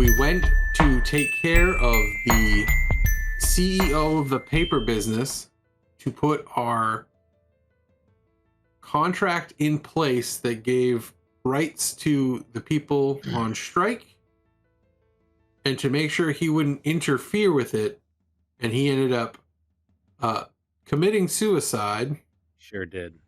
we went to take care of the CEO of the paper business to put our contract in place that gave rights to the people on strike, and to make sure he wouldn't interfere with it, and he ended up committing suicide. Sure did.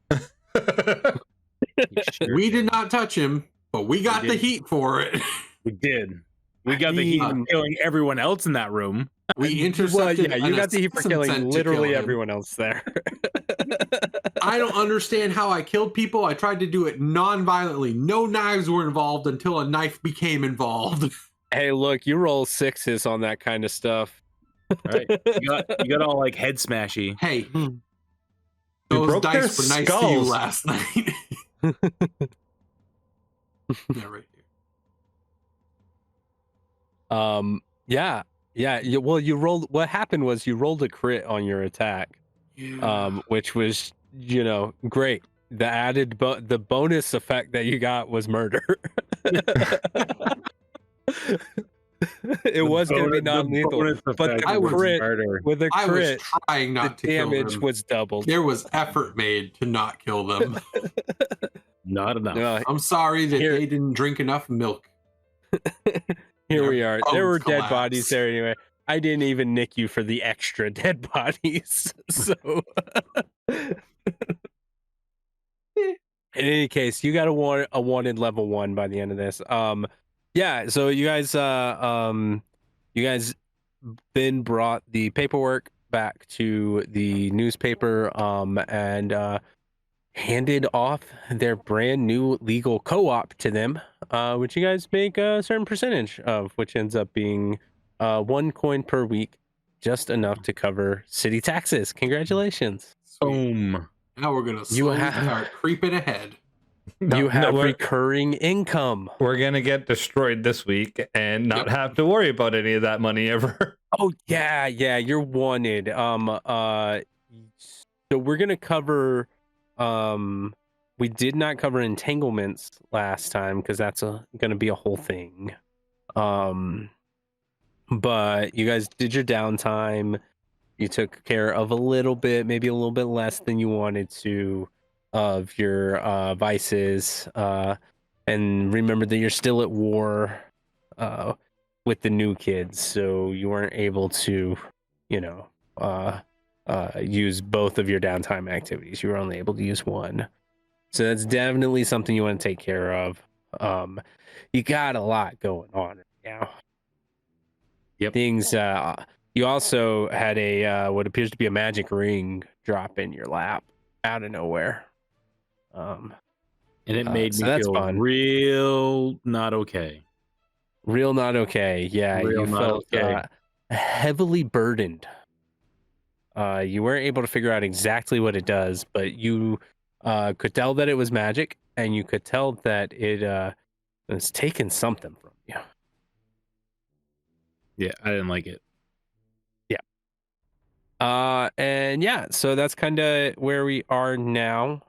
We did not touch him, but we got the heat for it. We did. We got the heat for killing everyone else in that room. We intercepted. Well, yeah, you got the heat for killing literally everyone else there. I don't understand how I killed people. I tried to do it non-violently. No knives were involved until a knife became involved. Hey, look, you roll sixes on that kind of stuff. Right? You got all like head smashy. Hey, those dice were nice to you last night. Yeah, right here. Yeah. Well, you rolled. What happened was you rolled a crit on your attack, which was, great. The added the bonus effect that you got was murder. It was going to be non-lethal, but the crit with a crit, I was trying not to kill them. Damage was doubled. There was effort made to not kill them. Not enough. No, I'm sorry that they didn't drink enough milk. Here we are. There were dead bodies there anyway. I didn't even nick you for the extra dead bodies. So, in any case, you got a wanted level 1 by the end of this. Yeah. So you guys then brought the paperwork back to the newspaper, and handed off their brand new legal co-op to them, which you guys make a certain percentage of, which ends up being 1 coin per week, just enough to cover city taxes. Congratulations. Boom. Now we're gonna start creeping ahead. You have recurring income. We're gonna get destroyed this week and not have to worry about any of that money ever. Oh yeah, you're wanted. So we're gonna cover. We did not cover entanglements last time because that's gonna be a whole thing. But you guys did your downtime. You took care of a little bit, maybe a little bit less than you wanted to, of your vices, and remember that you're still at war with the new kids, so you weren't able to, use both of your downtime activities. You were only able to use one, so that's definitely something you want to take care of. You got a lot going on right now. Yep. Things. You also had a what appears to be a magic ring drop in your lap out of nowhere. And it made me feel fun. real not okay. Real not okay. Yeah, you felt heavily burdened. You weren't able to figure out exactly what it does, but you could tell that it was magic, and you could tell that it was taking something from you. Yeah, I didn't like it. Yeah. And yeah, so that's kind of where we are now.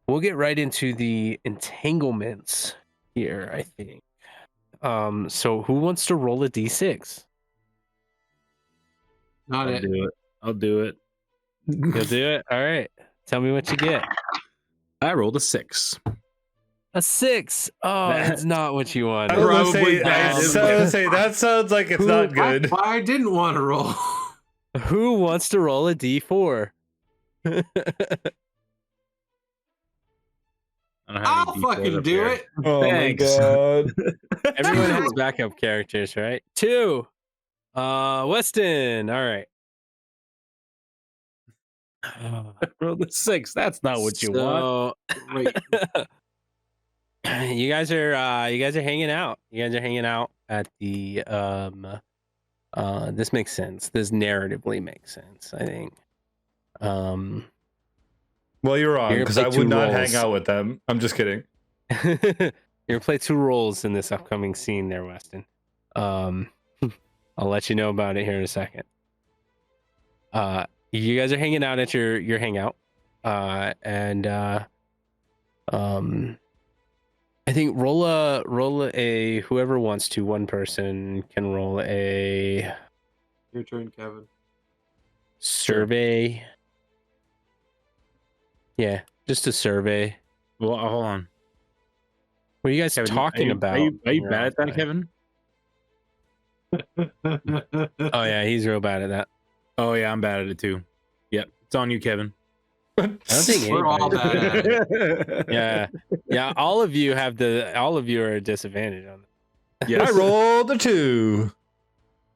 We'll get right into the entanglements here, I think. So who wants to roll a d6? Not I'll it. do it. I'll do it. You'll do it? All right. Tell me what you get. I rolled a 6. A 6. Oh, that's not what you want. Say, that sounds like it's not good. I didn't want to roll. Who wants to roll a d4? I'll fucking do it. Oh Thanks. my god. Everyone has backup characters, right? 2. Weston. All right. I rolled a 6. That's not what you want. Wait. You guys are hanging out. You guys are hanging out at the this makes sense. This narratively makes sense, I think. Well, you're wrong, because I would not hang out with them. I'm just kidding. You're gonna play 2 roles in this upcoming scene there, Weston. I'll let you know about it here in a second. You guys are hanging out at your hangout, and think roll a whoever wants to. One person can roll a Your turn, Kevin. survey. Yeah, just a survey. Well, hold on. What are you guys Kevin, talking about? Are you bad at that, Kevin? Oh yeah, he's real bad at that. Oh yeah, I'm bad at it too. Yep, it's on you, Kevin. I don't think We're all anybody's bad at it. Yeah. All of you are at a disadvantage on that. Yes. I rolled a 2.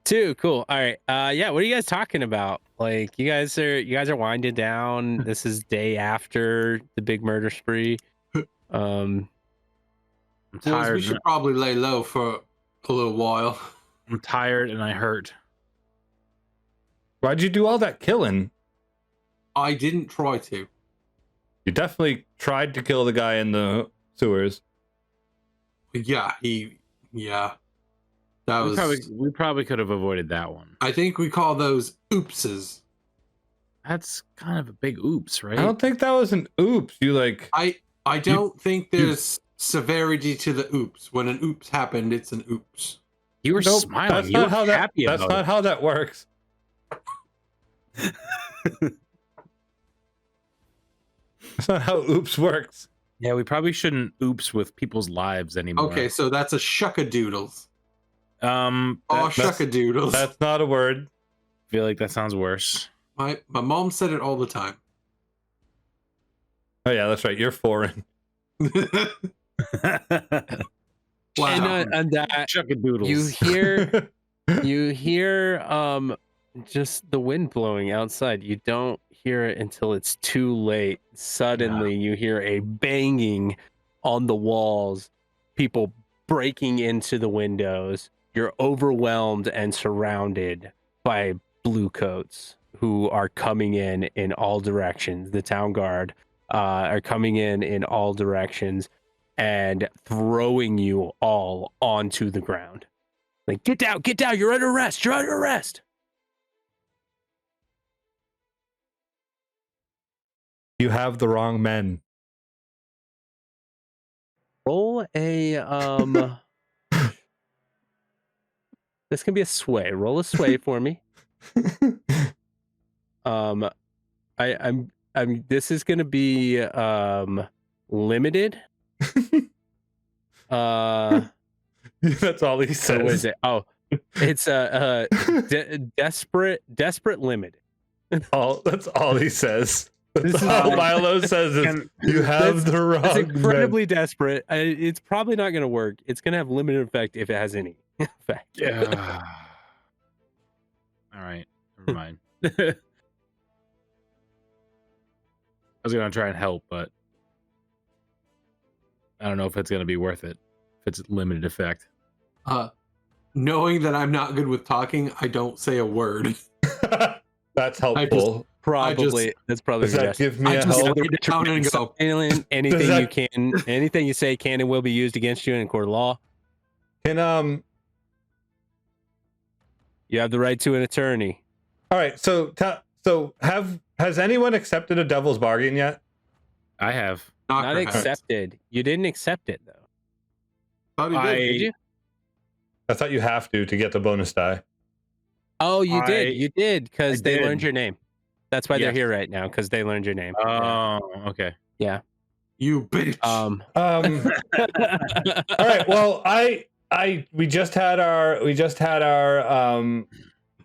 2, cool. All right. Yeah. What are you guys talking about? Like, you guys are winding down. This is day after the big murder spree. I'm Boys, tired. we should probably lay low for a little while. I'm tired and I hurt. Why'd you do all that killing? I didn't try to. You definitely tried to kill the guy in the sewers. Yeah, that was. We probably could have avoided that one. I think we call those oopses. That's kind of a big oops, right? I don't think that was an oops. You like I don't think there's severity to the oops. When an oops happened, it's an oops. You were Nope, smiling. That's You not were how that. happy That's about not how that works. That's not how oops works. Yeah, we probably shouldn't oops with people's lives anymore. Okay, so that's a shuckadoodles. Oh, Shuckadoodles. That's not a word. I feel like that sounds worse. My mom said it all the time. Oh yeah, that's right. You're foreign. Wow. And that Chuckadoodles. you hear just the wind blowing outside. You don't hear it until it's too late. Suddenly you hear a banging on the walls, people breaking into the windows. You're overwhelmed and surrounded by blue coats who are coming in all directions. The town guard are coming in all directions and throwing you all onto the ground. Like, get down, you're under arrest, You have the wrong men. Roll a this can be a sway. Roll a sway for me. I'm this is gonna be limited. That's all he says. What is it? Oh, it's a desperate limited. That's all he says. That's This is all like- Milo says is you have the wrong It's men. incredibly desperate. It's probably not going to work. It's going to have limited effect if it has any effect. Yeah. All right. Never mind. I was gonna try and help, but I don't know if it's gonna be worth it. If it's limited effect. Knowing that I'm not good with talking, I don't say a word. That's helpful. Probably that's probably Does that best. give me I a just help? lay down and go. Anything you say can and will be used against you in a court of law. Can You have the right to an attorney. all right. So has anyone accepted a devil's bargain yet? I have. Not Knocker hat. accepted. You didn't accept it though. Thought he did. Did you? I thought you have to get the bonus die. Oh, you I- did. You did because I they did. learned your name. That's why they're Yes. here right now because they learned your name. Oh, okay. You bitch. Um. All right. Well, we just had our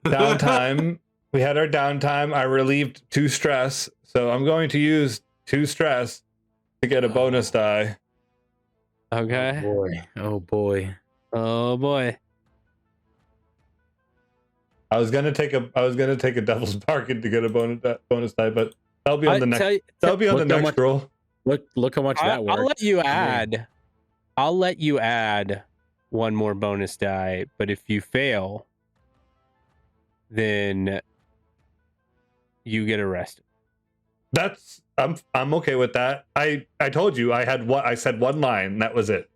downtime. We had our downtime. I relieved 2 stress, so I'm going to use 2 stress to get a bonus die. Okay. Boy. Oh boy. Oh boy. I was gonna take a devil's bargain to get a bonus die, but that'll be on the next. That'll be on the look how next much- roll. Look how much that worked. I'll let you add. I'll let you add 1 more bonus die, but if you fail, then you get arrested. I'm okay with that. I told you I said 1 line. That was it.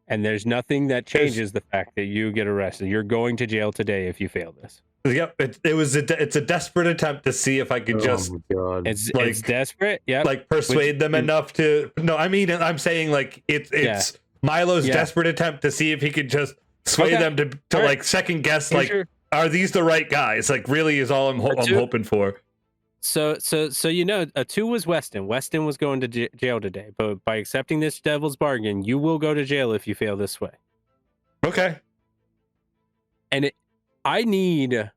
And there's nothing that changes the fact that you get arrested. You're going to jail today if you fail this. Yep. It's a desperate attempt to see if I could just God. It's Like- desperate. Yeah. like persuade them enough to. No, I mean I'm saying like it's Milo's desperate attempt to see if he could just sway them to like second guess, like, are these the right guys? Like, really is all I'm hoping for. So you know, a 2 was Weston. Weston was going to jail today, but by accepting this devil's bargain, you will go to jail if you fail this way. Okay. And I need a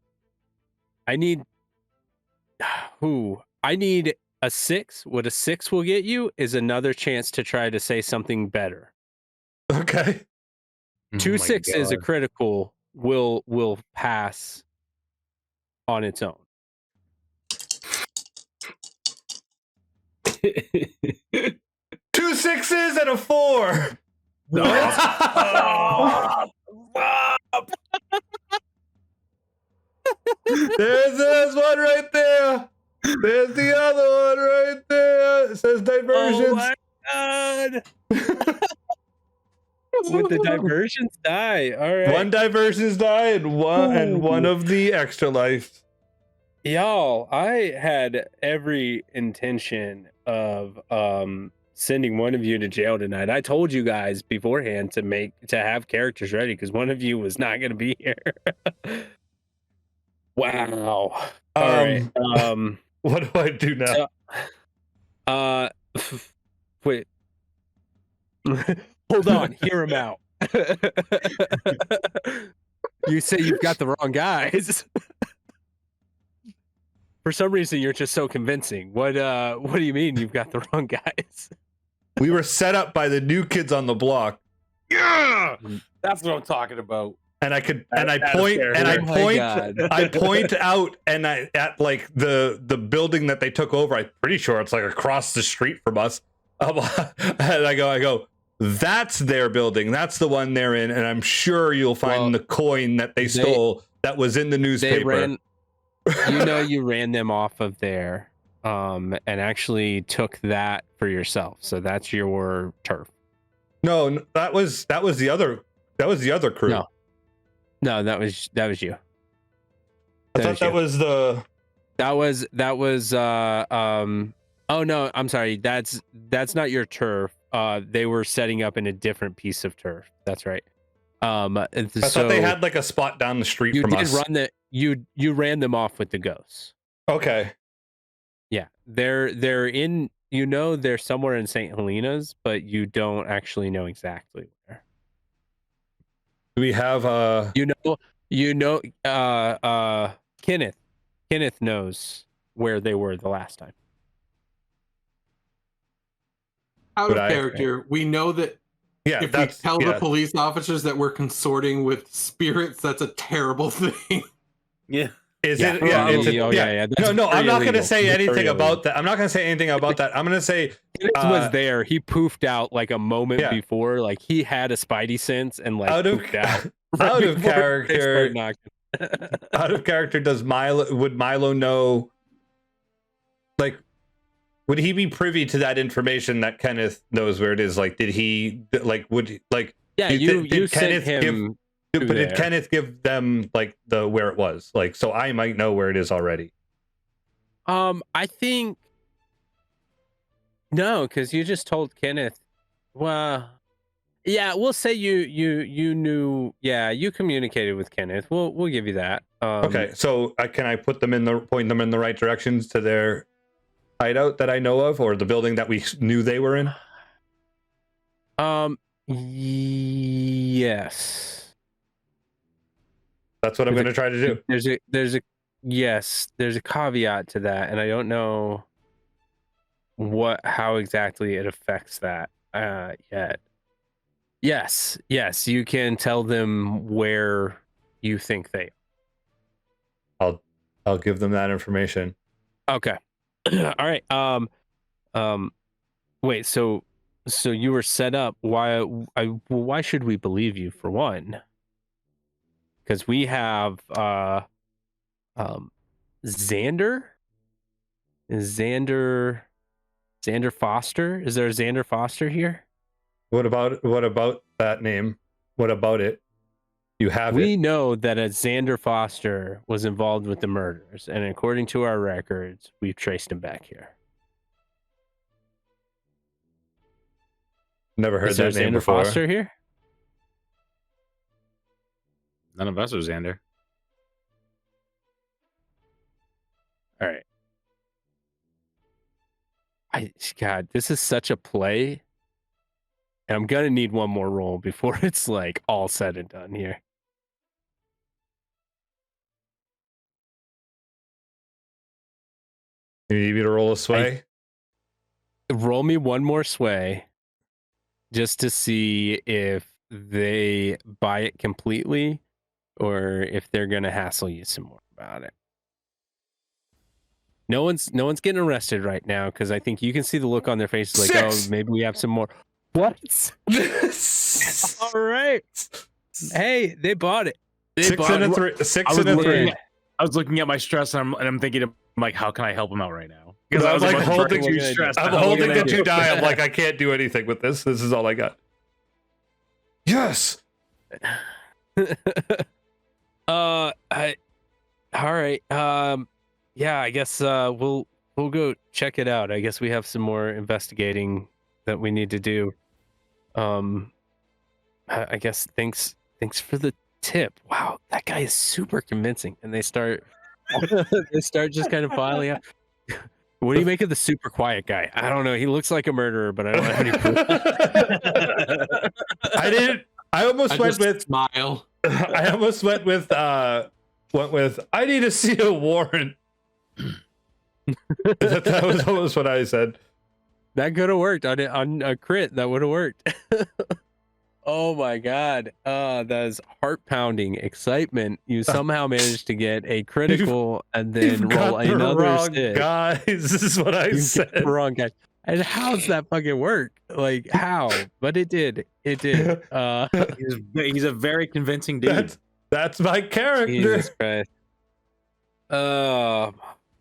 6. What a 6 will get you is another chance to try to say something better. Okay. 2 6s a critical will pass on its own. 2 6s and a 4. What? There's one right there. There's the other one right there. It says diversions. Oh my god. Would the diversions die? All right. One diversions die and one of the extra life. Y'all, I had every intention of sending one of you to jail tonight. I told you guys beforehand to have characters ready because one of you was not going to be here. Wow. All right. What do I do now? Wait. Hold on. Hear him out. You say you've got the wrong guys. For some reason, you're just so convincing. What do you mean you've got the wrong guys? We were set up by the new kids on the block. Yeah, that's what I'm talking about. And I point out at like the building that they took over. I'm pretty sure it's like across the street from us. And I go, that's their building. That's the one they're in. And I'm sure you'll find the coin that they stole that was in the newspaper. You ran them off of there, and actually took that for yourself. So that's your turf. No, that was the other crew. No, that was you. I thought that was the. That was. Oh no, I'm sorry. That's not your turf. They were setting up in a different piece of turf. That's right. I thought they had like a spot down the street from us. You ran them off with the ghosts. Okay. Yeah, they're in. They're somewhere in St. Helena's, but you don't actually know exactly where. Do we have Kenneth knows where they were the last time. Out of character, we know that if we tell the police officers that we're consorting with spirits, that's a terrible thing. Yeah. Is it? Yeah. No. I'm not going to say anything about that. I'm not going to say anything about that. I'm going to say Kenneth was there. He poofed out like a moment before. Like he had a spidey sense and like poofed out. Out of character. Out of character. Would Milo know? Like, would he be privy to that information that Kenneth knows where it is? Like, did he Yeah, you sent him. But did Kenneth give them like the where it was? Like, so I might know where it is already. I think no, because you just told Kenneth. Well, yeah, we'll say you knew. Yeah, you communicated with Kenneth. We'll give you that. Okay, so can I point them in the right directions to their hideout that I know of, or the building that we knew they were in? Yes. That's what I'm going to try to do. There's a caveat to that, and I don't know how exactly it affects that yet. Yes, you can tell them where you think they are. I'll give them that information. Okay. All right. Wait, so you were set up. Why should we believe you, for one? Because we have Xander Foster. Is there a Xander Foster here? What about that name? What about it? We know that a Xander Foster was involved with the murders, and according to our records, we've traced him back here. Never heard Is there that name Xander before. Foster here? None of us are Xander. All right. God, this is such a play. And I'm gonna need one more roll before it's like all said and done here. You need me to roll a sway? Roll me one more sway just to see if they buy it completely or if they're gonna hassle you some more about it. No one's getting arrested right now because I think you can see the look on their faces like, 6. oh, maybe we have some more. What? All right. Hey, they bought it. They 6 bought and a it. 3. 6 and a 3. I was looking at my stress and I'm thinking, I'm like, how can I help him out right now? Because I was like about to holding break you stressed. I'm What are you holding gonna the do? 2 die. I'm like, I can't do anything with this. This is all I got. Yes. All right. Yeah, I guess we'll go check it out. I guess we have some more investigating that we need to do. I guess thanks for the tip. Wow, that guy is super convincing. And they start just kind of filing out. What do you make of the super quiet guy? I don't know. He looks like a murderer, but I don't have any proof. I almost went with smile. I almost went with I need to see a warrant. that was almost what I said. That could have worked on a crit. That would have worked. Oh my god. That is heart pounding excitement. You somehow managed to get a critical and then You've roll got the another wrong stick. guys. This is what I You said. got the wrong guy. And how's that fucking work? Like how? But it did. It did. He's a very convincing dude. That's my character. Jesus Christ.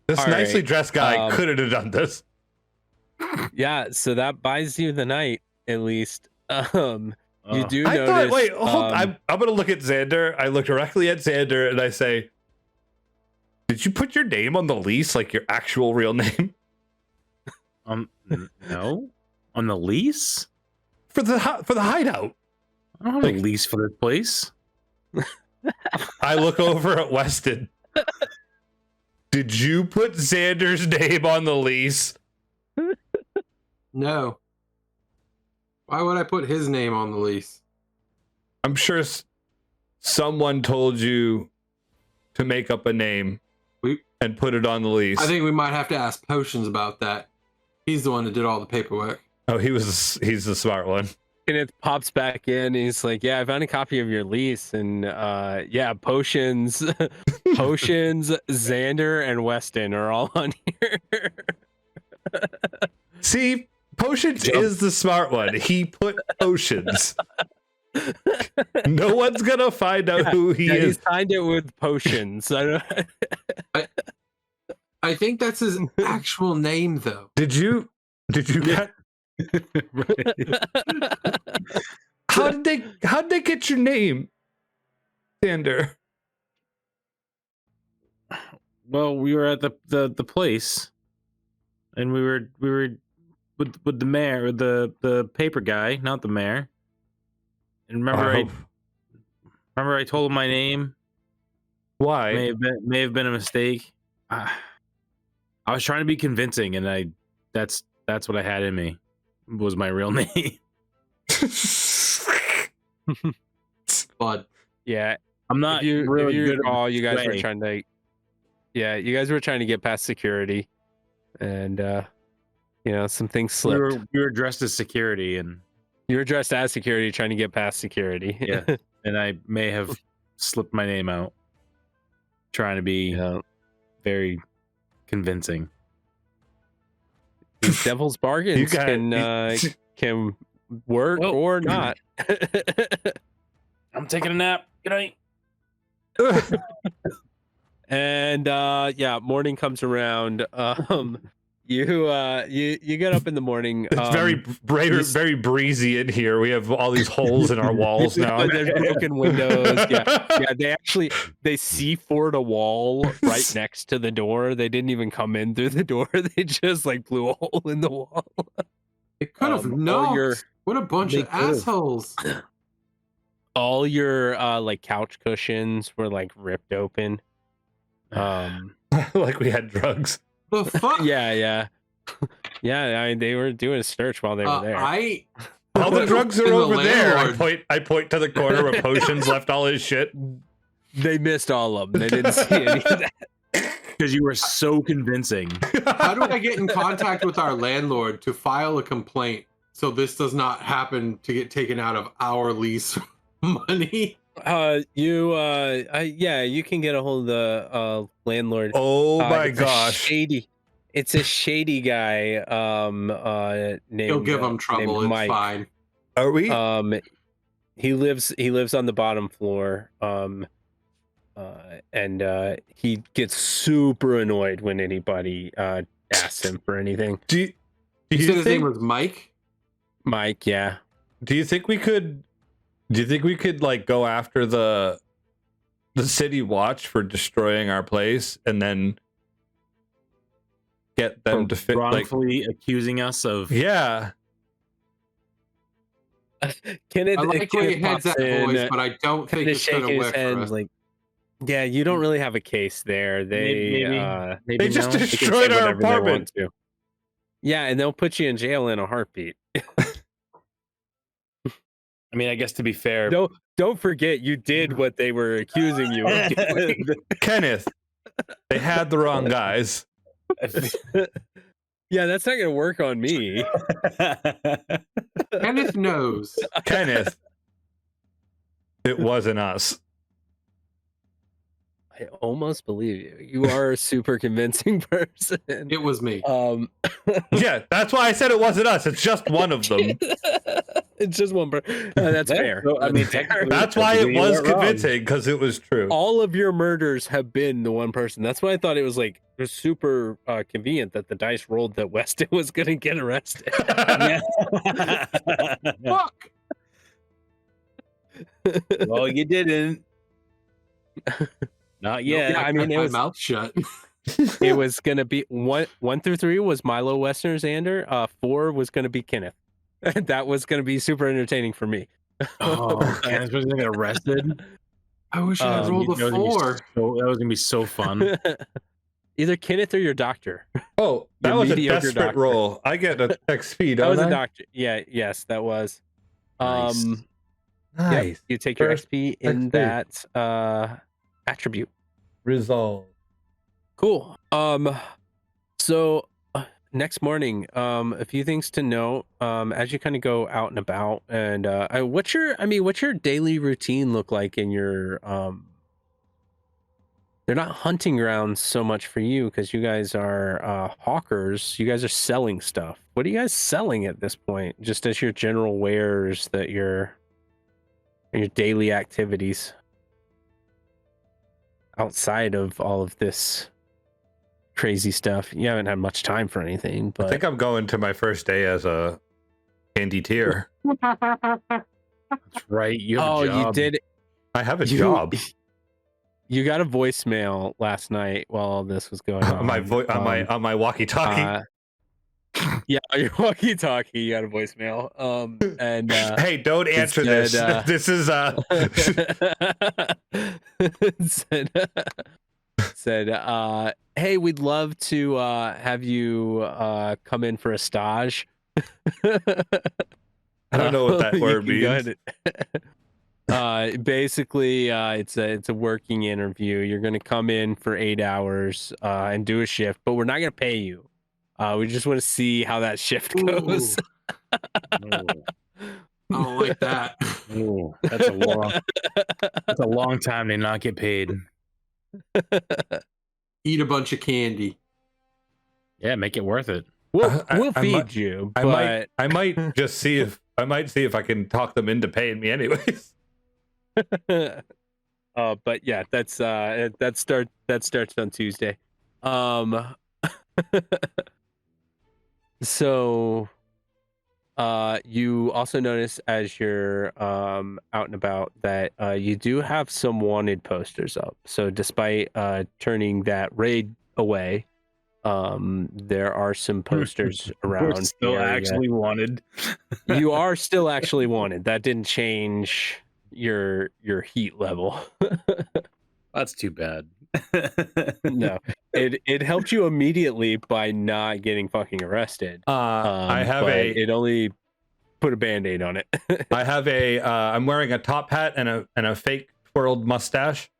This all nicely right. dressed guy couldn't have done this. Yeah, so that buys you the night, at least. You do I notice. thought, wait, hold, I'm gonna look at Xander. I look directly at Xander and I say, "Did you put your name on the lease, like your actual real name?" No, on the lease for the hideout. I don't have a lease for this place. I look over at Weston. Did you put Xander's name on the lease? No. Why would I put his name on the lease? I'm sure someone told you to make up a name and put it on the lease. I think we might have to ask Potions about that. He's the one that did all the paperwork. Oh, he's the smart one. And it pops back in. And he's like, "Yeah, I found a copy of your lease, and yeah, Potions, Xander, and Weston are all on here." See, Potions is the smart one. He put Potions. No one's gonna find out who he is. He signed it with Potions. I think that's his actual name, though. Did you get? How did they get your name, Xander? Well, we were at the place, and we were with the mayor, the paper guy, not the mayor. And remember, I told him my name. Why? May have been a mistake. I was trying to be convincing, and that's what I had in me. Was my real name. But yeah, I'm not. If you good recall, you guys were way. trying to. Yeah, you guys were trying to get past security, and some things slipped. We were dressed as security, and You were dressed as security, trying to get past security. yeah, and I may have slipped my name out, trying to be very convincing. These devil's bargains can work or not. I'm taking a nap. Good night. And morning comes around. You get up in the morning. It's very breezy in here. We have all these holes in our walls now. There's broken windows. Yeah. They C4'd a wall right next to the door. They didn't even come in through the door. They just blew a hole in the wall. it could have knocked. What a bunch They of could've. assholes. All your like couch cushions were like ripped open. Like we had drugs. The fuck? Yeah. They were doing a search while they were there. All the drugs are And the over there. landlord- I point to the corner where Potions left all his shit. They missed all of them. They didn't see any of that. Because you were so convincing. How do I get in contact with our landlord to file a complaint so this does not happen to get taken out of our lease money? You can get a hold of the landlord. Oh my It's gosh. It's a shady guy. Named He'll give them trouble. named It's Mike. fine. Are we? He lives on the bottom floor. And he gets super annoyed when anybody asks him for anything. Do You said you his name think was Mike? Mike, yeah. do you think we could like go after the city watch for destroying our place and then get them to fit like wrongfully accusing us of. yeah. Kenneth, I like where he heads pops that in, voice, but I don't think kinda it's going to shaking his work for head, us. like, yeah, you don't really have a case there. They Maybe They just no. they can say destroyed our whatever they apartment. want to. Yeah, and they'll put you in jail in a heartbeat. I mean, I guess to be fair, Don't forget you did what they were accusing you of doing. Kenneth, they had the wrong guys. Yeah, that's not gonna work on me. Kenneth knows. Kenneth, it wasn't us. I almost believe you. You are a super convincing person. It was me. Yeah, that's why I said it wasn't us. It's just one of them. It's just one person. That's Yeah, fair. so, I mean, That's fair. technically- That's why it You was weren't wrong. convincing, because it was true. All of your murders have been the one person. That's why I thought it was like super convenient that the dice rolled that Weston was going to get arrested. Fuck! Well, you didn't. Not yet. Yeah, I mean, kept it my was- mouth shut. It was going to be 1 through 3 was Milo, Western, Xander. 4 was going to be Kenneth. That was going to be super entertaining for me. Oh, Kenneth was gonna get arrested. I wish I had rolled a That was gonna be 4. that was gonna be so fun. Either Kenneth or your doctor. Oh, that Your was a mediocre desperate doctor. roll. I get an XP, That don't was I? a doctor. Yeah, yes, that was. Nice. Yep, Nice. you take your First XP in XP. that attribute. Resolve. Cool. So next morning, a few things to note. As you kind of go out and about, and what's your daily routine look like in your they're not hunting grounds so much for you because you guys are hawkers. You guys are selling stuff. What are you guys selling at this point? Just as your general wares that your daily activities outside of all of this crazy stuff. You haven't had much time for anything, I but think I'm going to my first day as a candy tier. That's right. You have a job. you did. I have a You- job. You got a voicemail last night while all this was going on. on my walkie-talkie. Yeah, on your walkie-talkie, you got a voicemail. And Hey, don't answer this. said, This is said, hey, we'd love to have you come in for a stage. I don't know what that You word can go means. ahead. Basically, it's a working interview. You're going to come in for 8 hours and do a shift, but we're not going to pay you. We just want to see how that shift goes. I don't like that. Ooh, that's a long time to not get paid. Eat a bunch of candy. Yeah, make it worth it. We'll I feed might- you, I but might just see if I can talk them into paying me anyways. but yeah, that starts on Tuesday. So you also notice as you're out and about that you do have some wanted posters up. So despite turning that raid away, There are some posters around. We're still the area. actually wanted. You are still actually wanted. That didn't change your heat level. That's too bad. No, it helped you immediately by not getting fucking arrested. I have but a. it only put a band-aid on it. I have a. I'm wearing a top hat and a fake twirled mustache.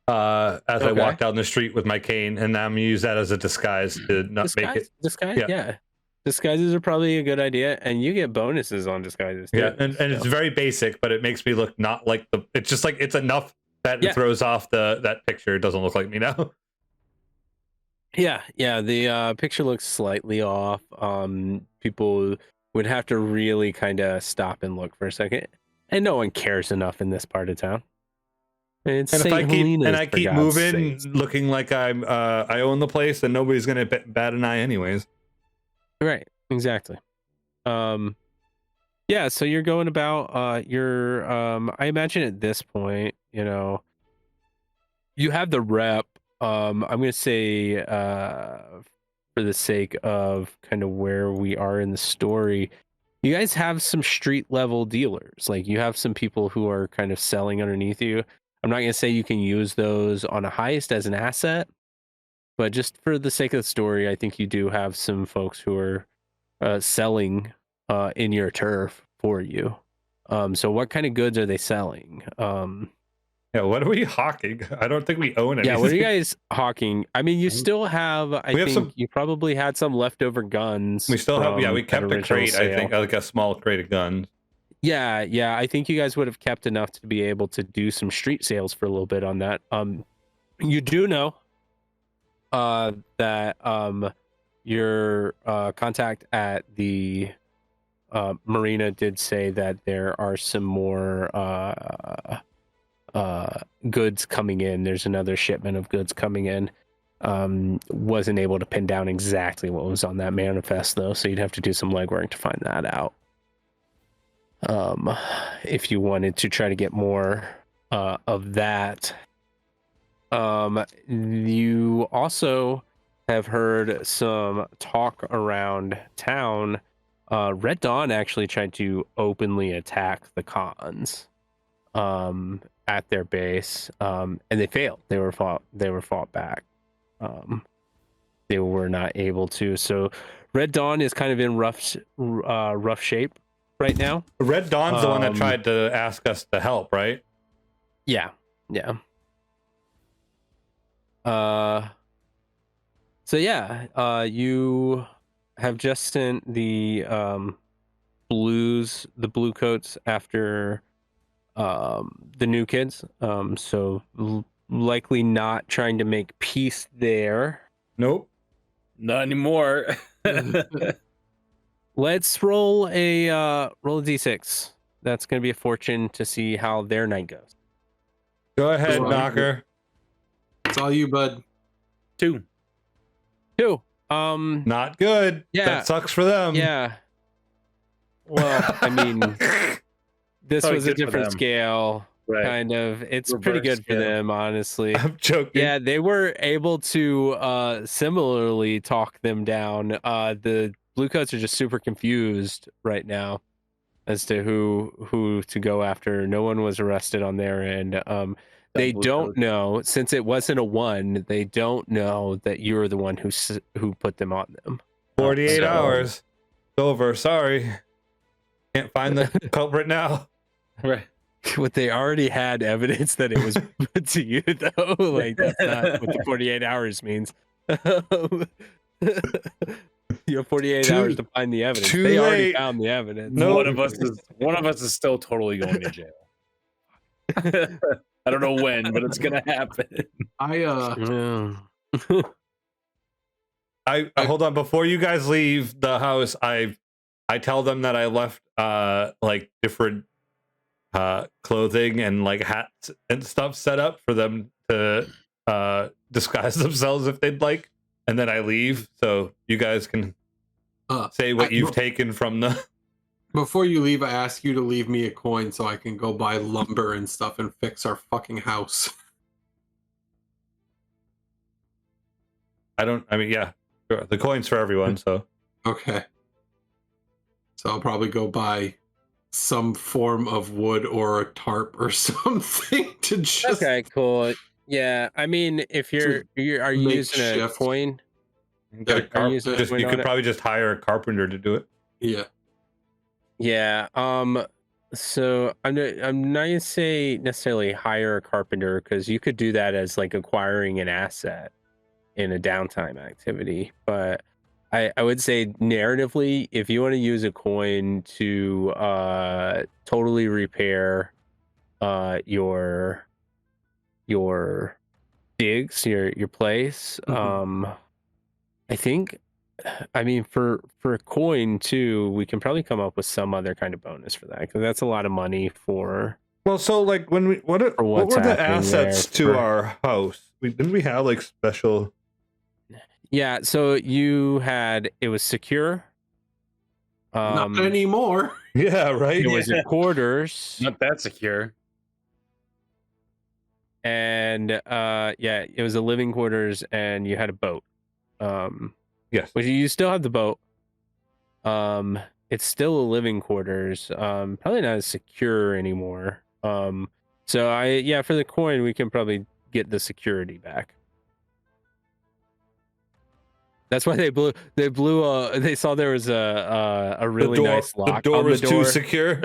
As I walk down the street with my cane, and I'm gonna use that as a disguise to not make it. Disguise, yeah. Disguises are probably a good idea, and you get bonuses on disguises too. Yeah, and it's very basic, but it makes me look not like the. It's just like it's enough that it throws off that picture. It doesn't look like me now. Yeah. The picture looks slightly off. People would have to really kind of stop and look for a second, and no one cares enough in this part of town. It's And if I Helena's, keep moving, looking like I own the place, then nobody's gonna bat an eye anyways. Right, exactly. Yeah, so you're going about I imagine at this point, you have the rep. I'm gonna say for the sake of kind of where we are in the story, you guys have some street level dealers. Like you have some people who are kind of selling underneath you. I'm not gonna say you can use those on a heist as an asset, but just for the sake of the story, I think you do have some folks who are selling in your turf for you. So what kind of goods are they selling? Yeah, what are we hawking? I don't think we own anything. Yeah, what are you guys hawking? I mean, you still have, you probably had some leftover guns. We still have, we kept a crate, sale. I think, like a small crate of guns. Yeah, I think you guys would have kept enough to be able to do some street sales for a little bit on that. You do know that your contact at the marina did say that there are some more goods coming in. There's another shipment of goods coming in. Wasn't able to pin down exactly what was on that manifest though, so you'd have to do some legwork to find that out. If you wanted to try to get more of that. You also have heard some talk around town. Red Dawn actually tried to openly attack the Khans at their base, and they failed. They were fought back. They were not able to. So Red Dawn is kind of in rough shape right now. Red Dawn's the one that tried to ask us to help, right? Yeah. So yeah, you have just sent the blue coats after the new kids. So likely not trying to make peace there. Nope. Not anymore. Let's roll a d6. That's going to be a fortune to see how their night goes. Go ahead, Knocker. It's all you, bud. 2. Not good. Yeah. That sucks for them. Yeah. Well, I mean, this Probably was a good for different them. scale. Right. Kind of. It's Reverse pretty good for scale. them, honestly. I'm joking. Yeah, they were able to similarly talk them down. The Bluecoats are just super confused right now as to who to go after. No one was arrested on their end. They don't know, since it wasn't a 1, they don't know that you're the one who put them on them. 48 hours. It's over. Sorry. Can't find the culprit now. Right. But they already had evidence that it was put to you, though. Like, that's not what the 48 hours means. You have 48 hours to find the evidence. They already found the evidence. No. One of us is still totally going to jail. I don't know when, but it's gonna happen. I hold on, before you guys leave the house, I tell them that I left like different clothing and like hats and stuff set up for them to disguise themselves if they'd like, and then I leave so you guys can say what you've taken from the. Before you leave, I ask you to leave me a coin so I can go buy lumber and stuff and fix our fucking house. I mean, yeah, sure. The coin's for everyone. So Okay. So I'll probably go buy some form of wood or a tarp or something to just Okay, cool. Yeah, I mean, if are you using a makeshift. coin? get a Are you using a just coin you on could it? probably just hire a carpenter to do it. Yeah. Yeah. So I'm not gonna say necessarily hire a carpenter because you could do that as like acquiring an asset in a downtime activity. But I would say narratively, if you want to use a coin to totally repair your digs, your place, I think, I mean, for a coin too, we can probably come up with some other kind of bonus for that because that's a lot of money for Well, so like when we what what's were the happening assets there to for- our house? Didn't we have like special? Yeah, so it was secure. Not anymore. Yeah, right. It was quarters, Not that secure. and yeah, it was a living quarters, and you had a boat. Yes. But you still have the boat. It's still a living quarters. Probably not as secure anymore. So for the coin, we can probably get the security back. That's why they saw there was a really nice lock. The door on was the door. too secure.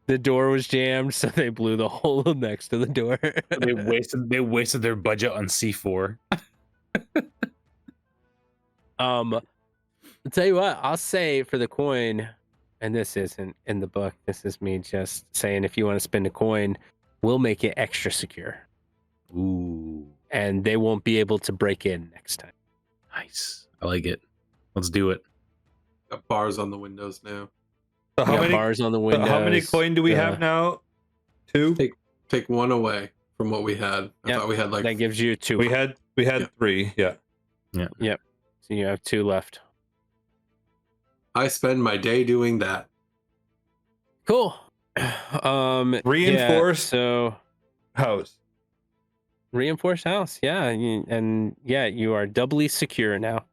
The door was jammed, so they blew the hole next to the door. They wasted their budget on C4. I'll tell you what, I'll say for the coin, and this isn't in the book, this is me just saying if you want to spend a coin, we'll make it extra secure. Ooh, And they won't be able to break in next time. nice. I like it. Let's do it. Got bars on the windows now. So We got bars on the windows. How many coin do we have now? 2. Take one away from what we had. I thought we had like that gives you 2. We had 3. Yeah. Yep. So you have 2 left. I spend my day doing that. Cool. Reinforced so house. reinforced house, yeah, you are doubly secure now.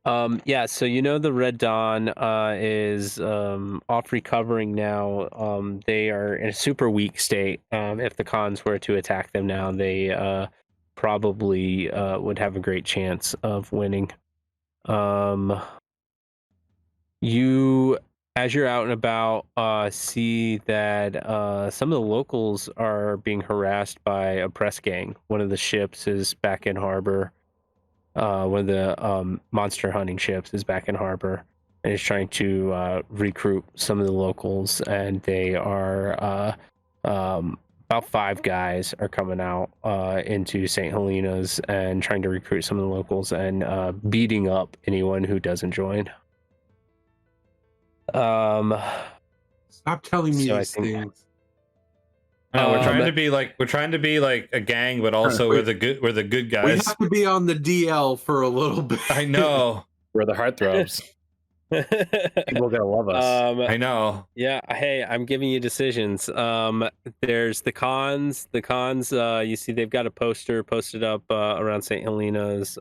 So the Red Dawn is off recovering now. They are in a super weak state. If the Khans were to attack them now, they probably would have a great chance of winning. You, as you're out and about, see that some of the locals are being harassed by a press gang. One of the ships is back in harbor. One of the monster hunting ships is back in harbor and is trying to recruit some of the locals. And they are about 5 guys are coming out into St. Helena's and trying to recruit some of the locals and beating up anyone who doesn't join. Stop telling me So I these think- things. No, we're trying but- to be like a gang, but also we're the good We guys. have to be on the DL for a little bit. I know. We're the heartthrobs. People are gonna love us. I know. Yeah, hey, I'm giving you decisions. There's the Khans. The Khans, you see they've got a poster posted up around St. Helena's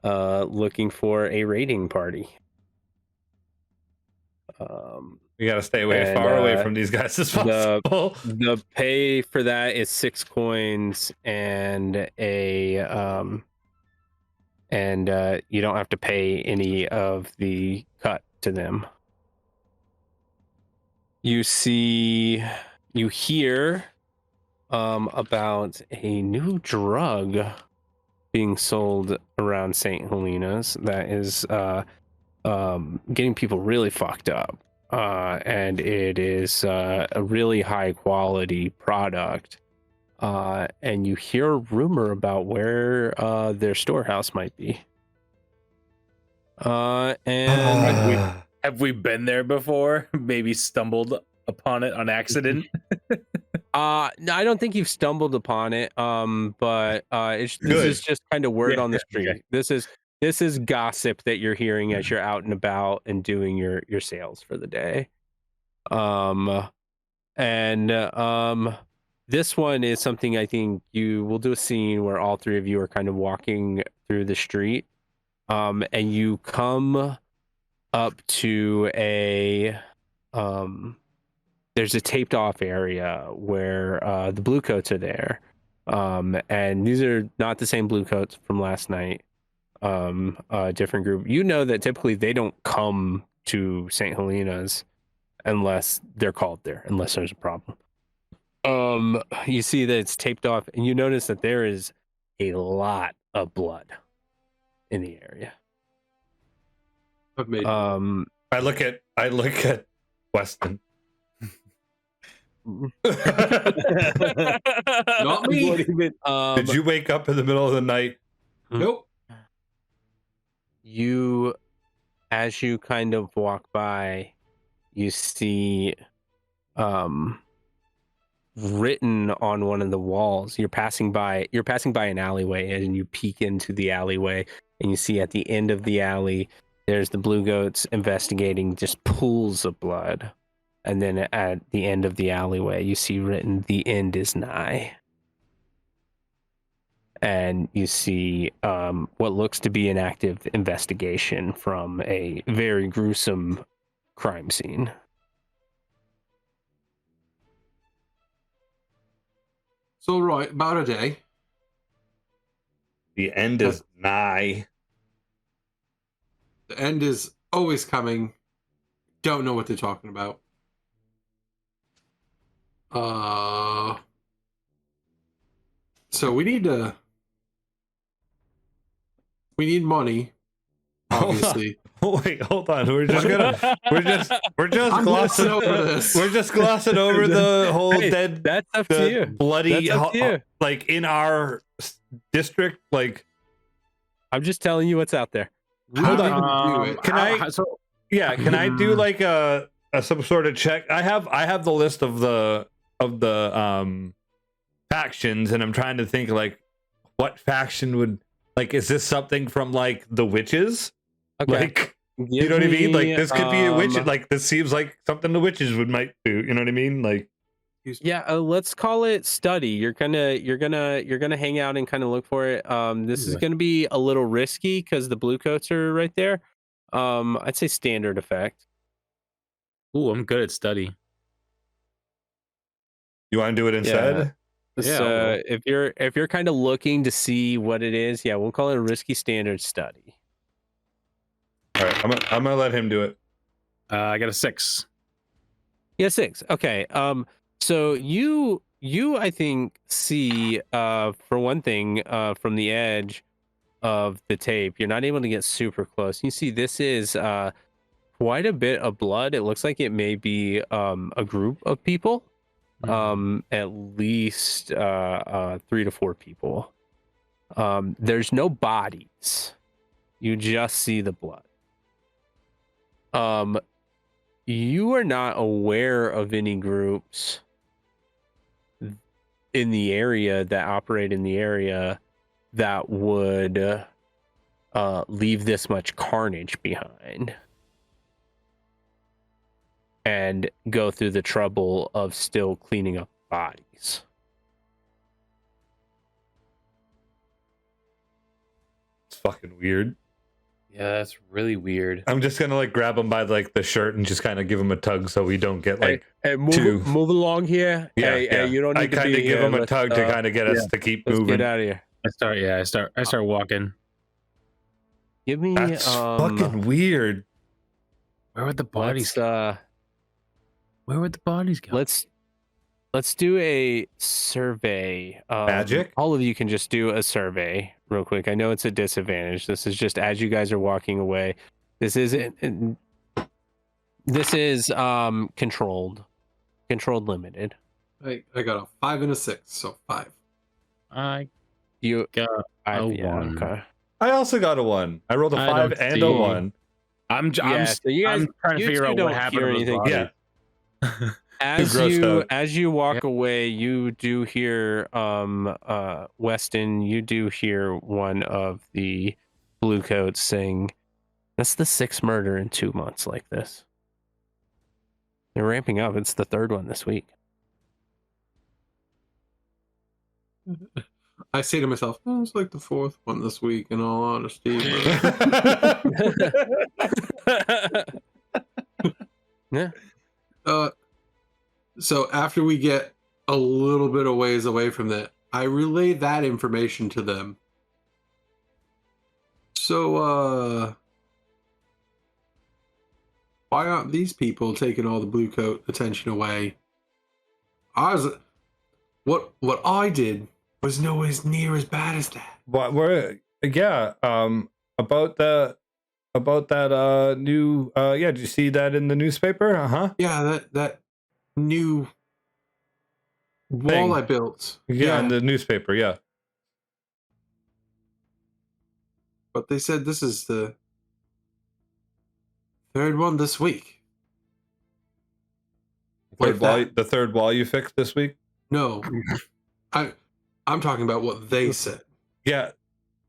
looking for a raiding party. We got to stay away And, far away from these guys as possible. The pay for that is 6 coins and a you don't have to pay any of the cut to them. You hear about a new drug being sold around St. Helena's that is getting people really fucked up. And it is a really high quality product. And you hear a rumor about where their storehouse might be. And Have we been there before? Maybe stumbled upon it on accident? no, I don't think you've stumbled upon it. But this Good. is just kind of word Yeah, on the street. okay. This is gossip that you're hearing as you're out and about and doing your sales for the day. This one is something I think you will do a scene where all three of you are kind of walking through the street, and you come up to there's a taped off area where the blue coats are there, and these are not the same blue coats from last night. A different group. You know that typically they don't come to St. Helena's unless they're called there, unless there's a problem. You see that it's taped off, and you notice that there is a lot of blood in the area. I've made I look at Weston. not me. Did you wake up in the middle of the night? Nope. You, as you kind of walk by, you see written on one of the walls. You're passing by an alleyway, and you peek into the alleyway, and you see at the end of the alley there's the blue goats investigating just pools of blood. And then at the end of the alleyway you see written, "The end is nigh." And you see what looks to be an active investigation from a very gruesome crime scene. So right, about a day. The end is nigh. The end is always coming. Don't know what they're talking about. So we need money, obviously. Wait, hold on. We're just I'm glossing glossing over this. We're just glossing over the whole Hey, dead, that's up the to you. bloody, That's up to you. like in our district. Like, I'm just telling you what's out there. Hold on. Can I do like a some sort of check? I have the list of the factions, and I'm trying to think like what faction would, like, is this something from like the witches? Okay. Like, you know what I mean? Like, this could be a witch. Like, this seems like something the witches might do. You know what I mean? Like, Yeah, let's call it study. You're gonna hang out and kind of look for it. This is gonna be a little risky because the blue coats are right there. I'd say standard effect. Ooh, I'm good at study. you want to do it instead? Yeah, So if you're kind of looking to see what it is, yeah, we'll call it a risky standard study. All right, I'm gonna let him do it. I got a 6. Yeah, 6. Okay. So you I think see for one thing from the edge of the tape, you're not able to get super close. You see this is quite a bit of blood. It looks like it may be a group of people, at least 3 to 4 people. There's no bodies. You just see the blood. You are not aware of any groups in the area that operate in the area that would leave this much carnage behind and go through the trouble of still cleaning up bodies. It's fucking weird. Yeah, that's really weird. I'm just gonna like grab him by like the shirt and just kind of give him a tug so we don't get like. Hey, move along here. Hey, you don't need I to kind be of give here. him a tug to kind of get us to keep Let's moving. get out of here. I start walking. Give me That's fucking weird. Where would the bodies let's, Where would the bodies go? Let's do a survey. Magic? All of you can just do a survey real quick. I know it's a disadvantage. This is just as you guys are walking away. This is controlled limited. I got a 5 and a 6, so 5. I You got a 1. Okay. I also got a 1. I rolled a I 5 don't and see- a 1. I'm So you guys, I'm trying to you figure two out don't what happened hear to those anything. bodies. Yeah. As grossed you out. walk away, you do hear Weston, you do hear one of the blue coats saying, "That's the 6th murder in 2 months like this." They're ramping up. It's the 3rd one this week. I say to myself, oh, it's like the fourth one this week, in all honesty. Yeah. So after we get a little bit of ways away from that, I relay that information to them. So, why aren't these people taking all the blue coat attention away? What I did was nowhere near as bad as that. What we're about that new did you see that in the newspaper? Yeah, that new wall Thing. I built. Yeah, in the newspaper, yeah. But they said this is the third one this week. The third wall you fixed this week? No. I'm talking about what they said. Yeah.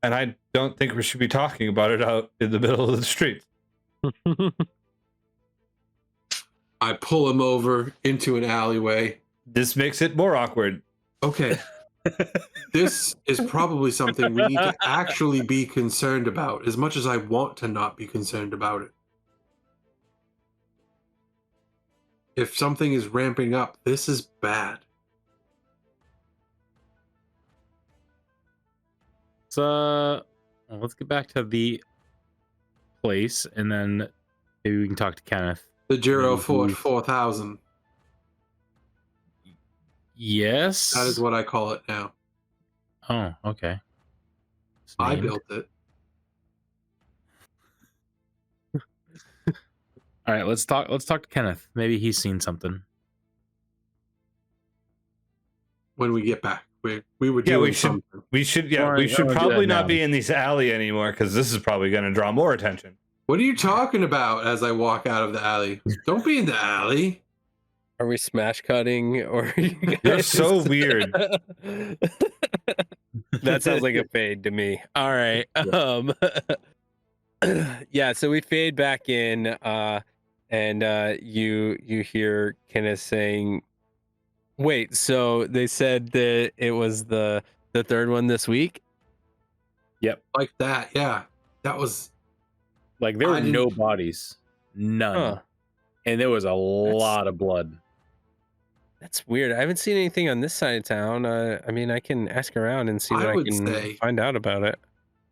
And I don't think we should be talking about it out in the middle of the street. I pull him over into an alleyway. This makes it more awkward. Okay. This is probably something we need to actually be concerned about, as much as I want to not be concerned about it. If something is ramping up, this is bad. So let's get back to the place, and then maybe we can talk to Kenneth. The Giro Ford 4000. Yes. That is what I call it now. Oh, okay. It's I named. built it. All right, let's talk to Kenneth. Maybe he's seen something. When we get back, we were Yeah, doing we should. something. We should. Yeah, Alright, we should I'll do probably that not now. be in this alley anymore because this is probably going to draw more attention. What are you talking about? As I walk out of the alley, don't be in the alley. Are we smash cutting or are you guys... You're so weird. That sounds like a fade to me. All right. Yeah, so we fade back in and you hear Kenneth saying, wait, so they said that it was the third one this week? Like that, yeah. That was... Like there I were didn't- no bodies, none, Huh. and there was a lot of blood. That's weird. I haven't seen anything on this side of town. I mean, I can ask around and see I what I would can say- find out about it.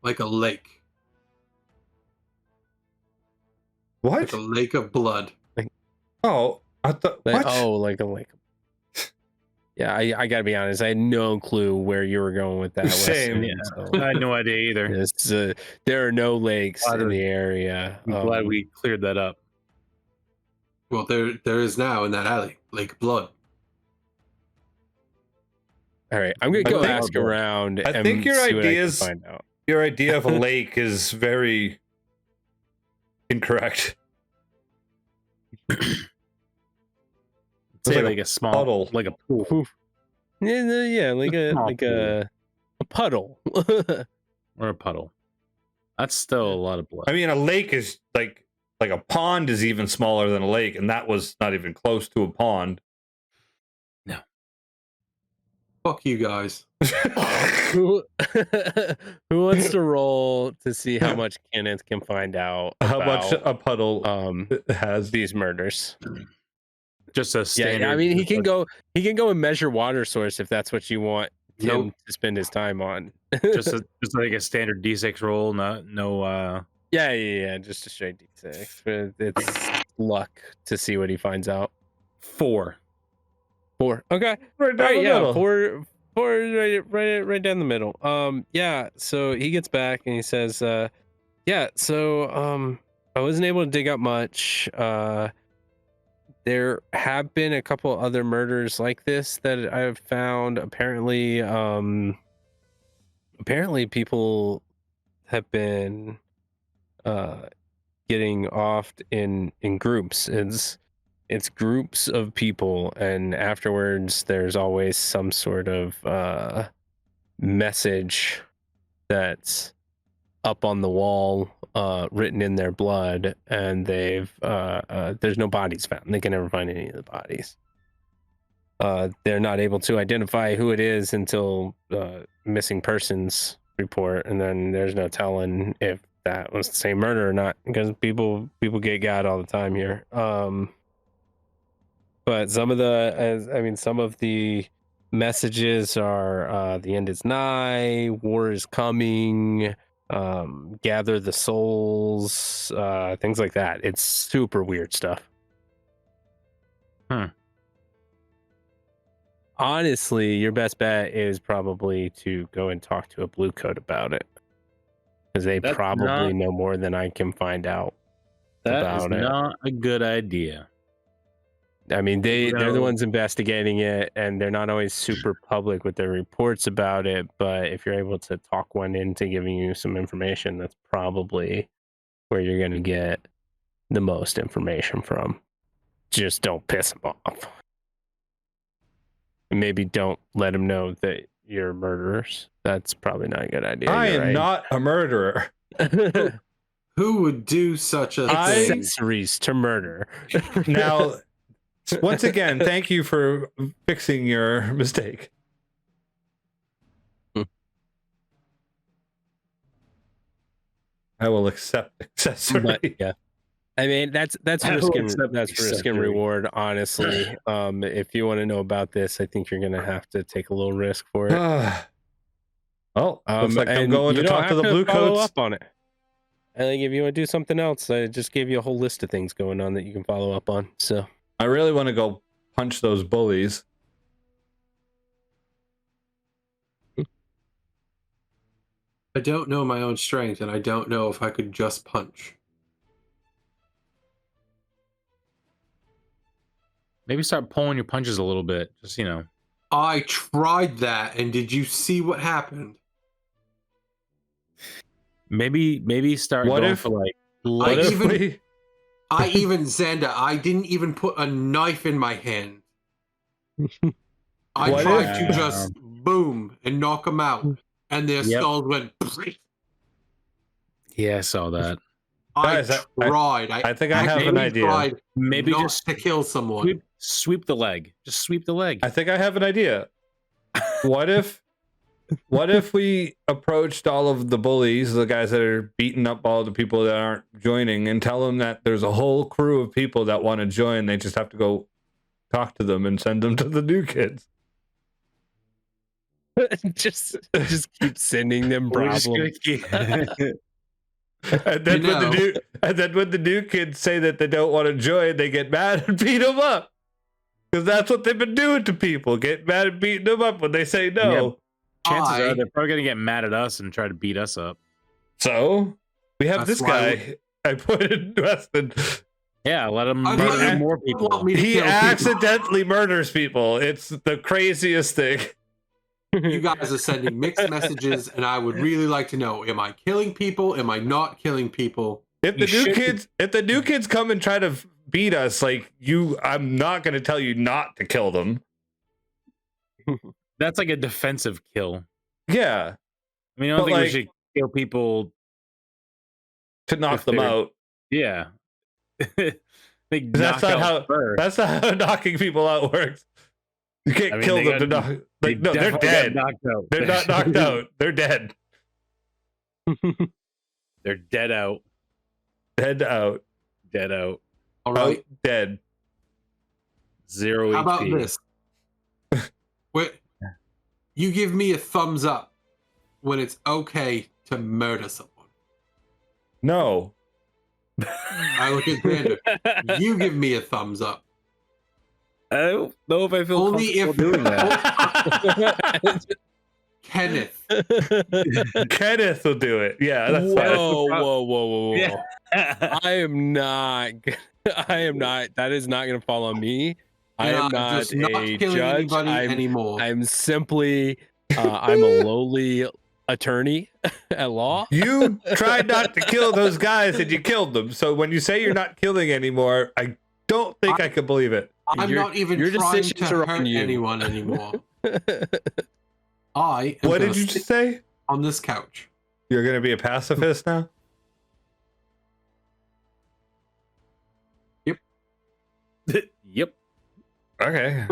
like a lake. What? Like a lake of blood. Oh, I thought. Like, What? oh, like a lake. Yeah, I gotta be honest. I had no clue where you were going with that. Same. Weston, Yeah. so I had no idea either. it's, there are no lakes Glad in we- the area. I'm glad we cleared that up. Well, there is now in that alley. Lake of blood. All right, I'm gonna I go think- ask around. I and think your see what I can ideas- find out. Your idea of a lake is very incorrect. Say like like a a small, puddle. like a pool Yeah, like a Small like a puddle. or a puddle. That's still a lot of blood. I mean, a lake is like a pond is even smaller than a lake, and that was not even close to a pond. Fuck you guys. who who wants to roll to see how much Kenneth can find out How much about a puddle has? these murders? Just a standard. Yeah, I mean he can go and measure water source if that's what you want him Nope. to spend his time on. just like a standard D6 roll. No. Yeah, just a straight D6. But it's luck to see what he finds out. 4. 4. Okay. Right down All right, the yeah, middle. four right down the middle. Yeah, so he gets back and he says, yeah, so I wasn't able to dig up much. There have been a couple other murders like this that I've found. Apparently people have been getting offed in groups. It's groups of people, and afterwards there's always some sort of message that's up on the wall, written in their blood, and they've there's no bodies found. They can never find any of the bodies. they're not able to identify who it is until missing persons report, and then there's no telling if that was the same murder or not, because people get got all the time here. But some of the messages are the end is nigh, war is coming, gather the souls, things like that. It's super weird stuff. Honestly, your best bet is probably to go and talk to a blue coat about it, because they probably know more than I can find out about it. That is not a good idea. I mean, they're the ones investigating it, and they're not always super public with their reports about it. But if you're able to talk one into giving you some information, that's probably where you're going to get the most information from. Just don't piss them off. Maybe don't let them know that you're murderers. That's probably not a good idea. I am not a murderer. Who would do such a thing? Accessories to murder. Now, once again, thank you for fixing your mistake. I will accept accessory. But, yeah. I mean, that's risk and reward, honestly. If you want to know about this, I think you're going to have to take a little risk for it. Well, looks like I'm going to talk to the blue follow coats. up on it. I think if you want to do something else, I just gave you a whole list of things going on that you can follow up on. So I really want to go punch those bullies. I don't know my own strength, and I don't know if I could just punch. Maybe start pulling your punches a little bit. Just, you know. I tried that, and did you see what happened? Maybe start What going if- for like. I even Xander, I didn't even put a knife in my hand. I What tried if- to just boom and knock them out, and their skulls went. Yeah, I saw that. Guys, tried. I think I have an idea. Tried Maybe not just to kill someone. sweep the leg. Just sweep the leg. I think I have an idea. What if we approached all of the bullies, the guys that are beating up all the people that aren't joining, and tell them that there's a whole crew of people that want to join. They just have to go talk to them and send them to the new kids. just keep sending them problems. And then when the new kids say that they don't want to join, they get mad and beat them up. Because that's what they've been doing to people. Get mad and beating them up when they say no. Chances are they're probably gonna get mad at us and try to beat us up. So we have That's this guy. I pointed Weston. Yeah, let him I murder thought more you want people. me to He kill people. accidentally murders people. It's the craziest thing. You guys are sending mixed messages, and I would really like to know: am I killing people? Am I not killing people? If the new kids come and try to beat us, like I'm not going to tell you not to kill them. That's like a defensive kill. Yeah, I mean, I don't But, think we like, should kill people. to knock If them they're- out. Yeah. That's not how knocking people out works. You can't kill them to knock. Like, no, they're dead. They're not knocked out. They're dead. They're dead out. Dead out. Dead out. All right. Out, dead. 0 How about HP. this? Wait, you give me a thumbs up when it's okay to murder someone. No. I look at Xander. You give me a thumbs up. I don't know if I feel Only comfortable if doing that. Kenneth. Kenneth will do it. Yeah, that's fine. Whoa. Yeah. I am not. That is not going to fall on me. I am not just not a killing judge. anybody anymore. I'm simply. I'm a lowly attorney at law. You tried not to kill those guys and you killed them. So when you say you're not killing anymore, I don't think I can believe it. I'm not even your trying decisions to are hurt on you. anyone anymore. I am What gonna did you sit just say? on this couch. You're going to be a pacifist now? Yep. Okay.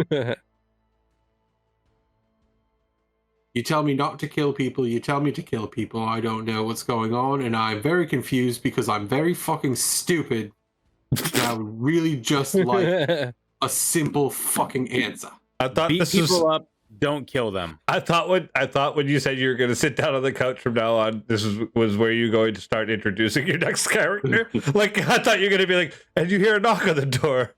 You tell me not to kill people, you tell me to kill people, I don't know what's going on, and I'm very confused because I'm very fucking stupid. And I would really just like a simple fucking answer. I thought Beat this people was. up, don't kill them. I thought when you said you were going to sit down on the couch from now on, this was where you're going to start introducing your next character. Like I thought you're going to be like, and you hear a knock on the door.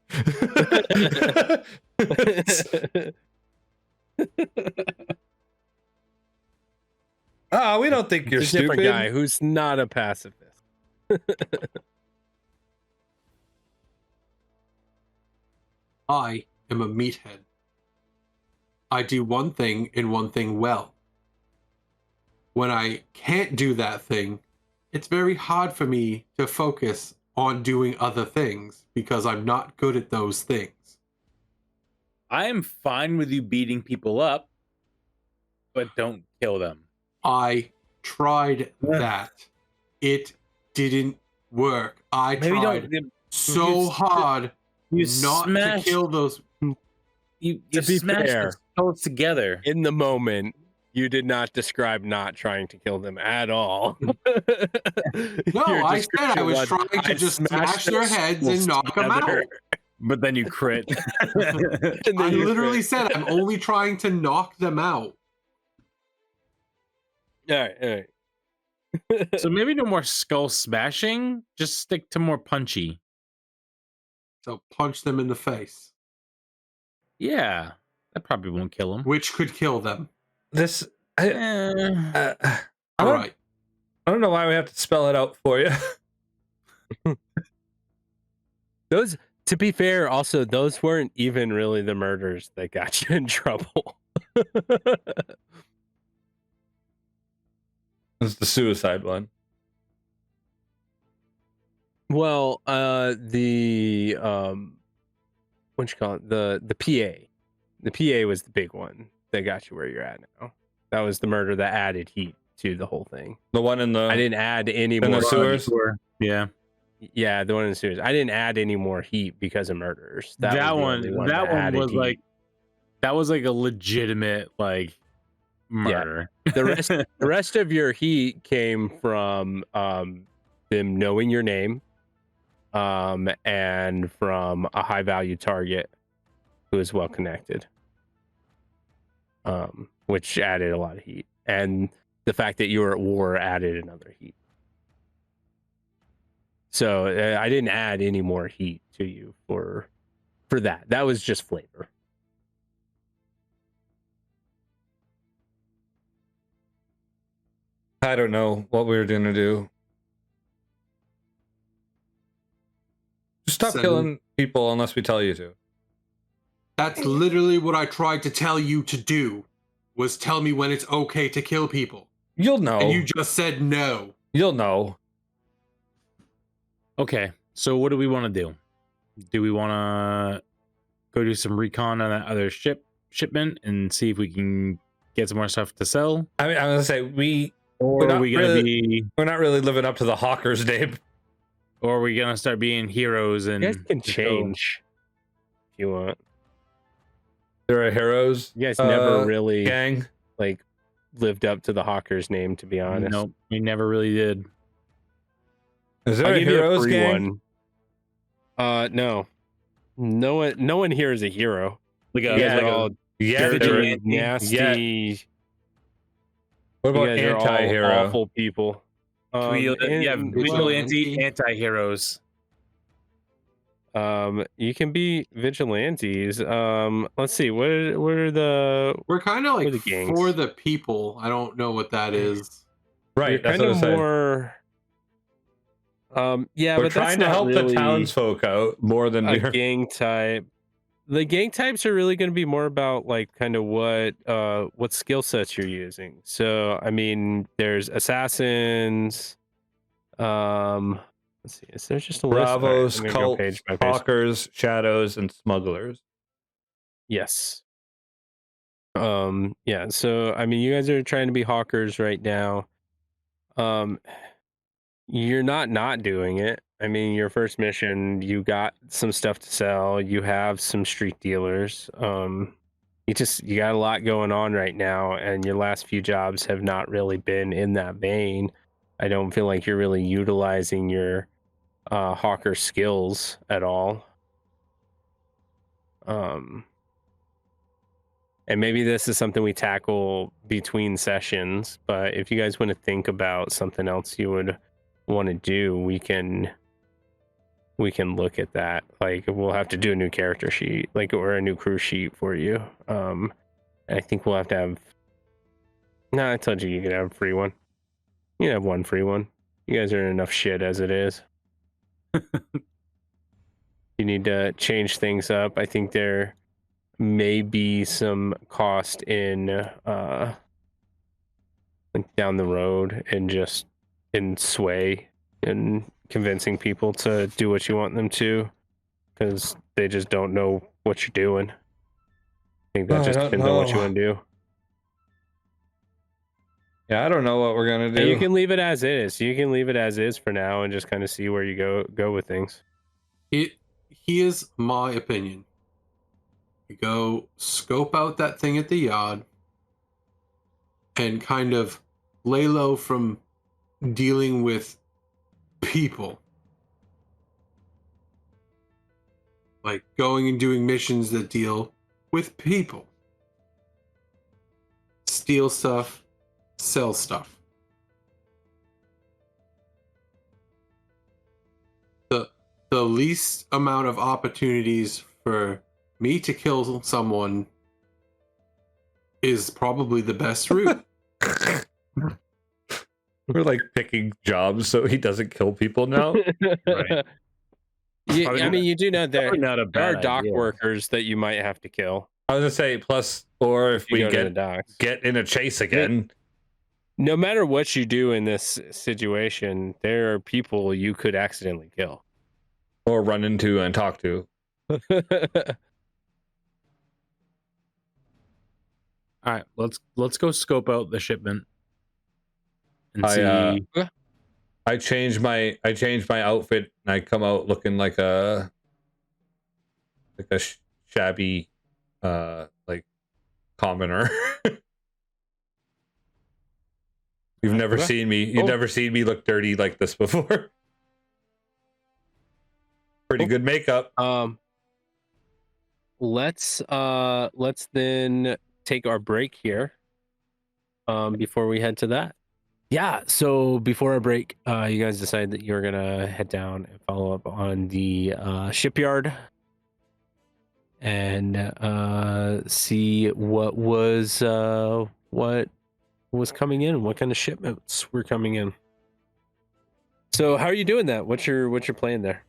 We don't think you're It's a stupid. different guy who's not a pacifist. I am a meathead. I do one thing and one thing well. When I can't do that thing, it's very hard for me to focus on doing other things because I'm not good at those things. I am fine with you beating people up, but don't kill them. I tried that. It didn't work. I Maybe tried don't. so hard You not to smashed. kill those. You To be smashed fair. the skulls together. In the moment, you did not describe not trying to kill them at all. No, I said I was trying to just smash their heads and knock them out. But then you crit. I literally said I'm only trying to knock them out. All right. So maybe no more skull smashing. Just stick to more punchy. So punch them in the face, Yeah, that probably won't kill them. which could kill them. This. I All don't, right. I don't know why we have to spell it out for you. Those, to be fair, also those weren't even really the murders that got you in trouble. It's the suicide one. Well, the what you call it, the PA, the PA was the big one that got you where you're at now. That was the murder that added heat to the whole thing. The one in the. I didn't add any in more the sewers. Yeah, Yeah, the one in the sewers. I didn't add any more heat because of murders. that was the one. only That one added was heat. like. That was like a legitimate like murder. The rest of your heat came from them knowing your name, and from a high value target who is well connected, which added a lot of heat, and the fact that you were at war added another heat. So I didn't add any more heat to you for that. That was just flavor. I don't know what we were gonna do. Just stop killing people unless we tell you to. That's literally what I tried to tell you to do. Was tell me when it's okay to kill people, You'll know. and you just said no. You'll know. Okay, so what do we want to do? Do we want to go do some recon on that other shipment and see if we can get some more stuff to sell? I mean, I'm gonna say Or We're are not we gonna really- we're not really living up to the hawker's name. or are we gonna start being heroes and You guys can just go- change if you want. There are heroes. You guys never really gang. like lived up to the Hawker's name, to be honest. Nope, we never really did. Is there I'll a give you a heroes free gang? one. No. No one here is a hero. Like You a, guys like are a- all Yeah, dirty, there- vigilante. nasty. What You about guys are all anti-hero? awful people. yeah, And- vigilante anti-heroes. You can be vigilantes. Let's see. What are the? We're kind of Or like the gangs. for the people. I don't know what that is. Right, You're that's kind what of I said. more. Yeah, We're but trying to that's help not the really townsfolk out more than a we're. gang type. The gang types are really going to be more about like kind of what skill sets you're using. So I mean, there's assassins. Let's see. Is there just a list? All right, Bravos, I'm gonna go cults, page by page. hawkers, shadows, and smugglers. Yes. Yeah. So I mean, you guys are trying to be hawkers right now. You're not doing it. I mean, your first mission, you got some stuff to sell. You have some street dealers. you got a lot going on right now, and your last few jobs have not really been in that vein. I don't feel like you're really utilizing your hawker skills at all. And maybe this is something we tackle between sessions, but if you guys want to think about something else you would want to do, we can look at that. Like, we'll have to do a new character sheet, like, or a new crew sheet for you. I think we'll have to have. No, I told you could have a free one. You can have one free one. You guys are in enough shit as it is. You need to change things up. I think there may be some cost in like down the road and just in sway and convincing people to do what you want them to, because they just don't know what you're doing. I think that just depends on what you want to do. Yeah, I don't know what we're gonna do. And you can leave it as is. You can leave it as is for now and just kind of see where you go with things. Here's my opinion. You go scope out that thing at the yard and kind of lay low from dealing with people. Like going and doing missions that deal with people. Steal stuff, sell stuff. The least amount of opportunities for me to kill someone is probably the best route. We're like picking jobs so he doesn't kill people now. Right. Yeah, I mean, you do know there Not a are bad dock idea. workers that you might have to kill. I was gonna say plus, or if You we go to the docks. get in a chase again. No matter what you do in this situation, there are people you could accidentally kill. Or run into and talk to. All right, let's go scope out the shipment and see. I changed my outfit and I come out looking like a shabby like commoner. You've never seen me look dirty like this before. Pretty good makeup. Let's then take our break here before we head to that. Yeah, so before our break, you guys decided that you're gonna head down and follow up on the shipyard and see what was coming in, what kind of shipments were coming in. So how are you doing that? What's your plan there?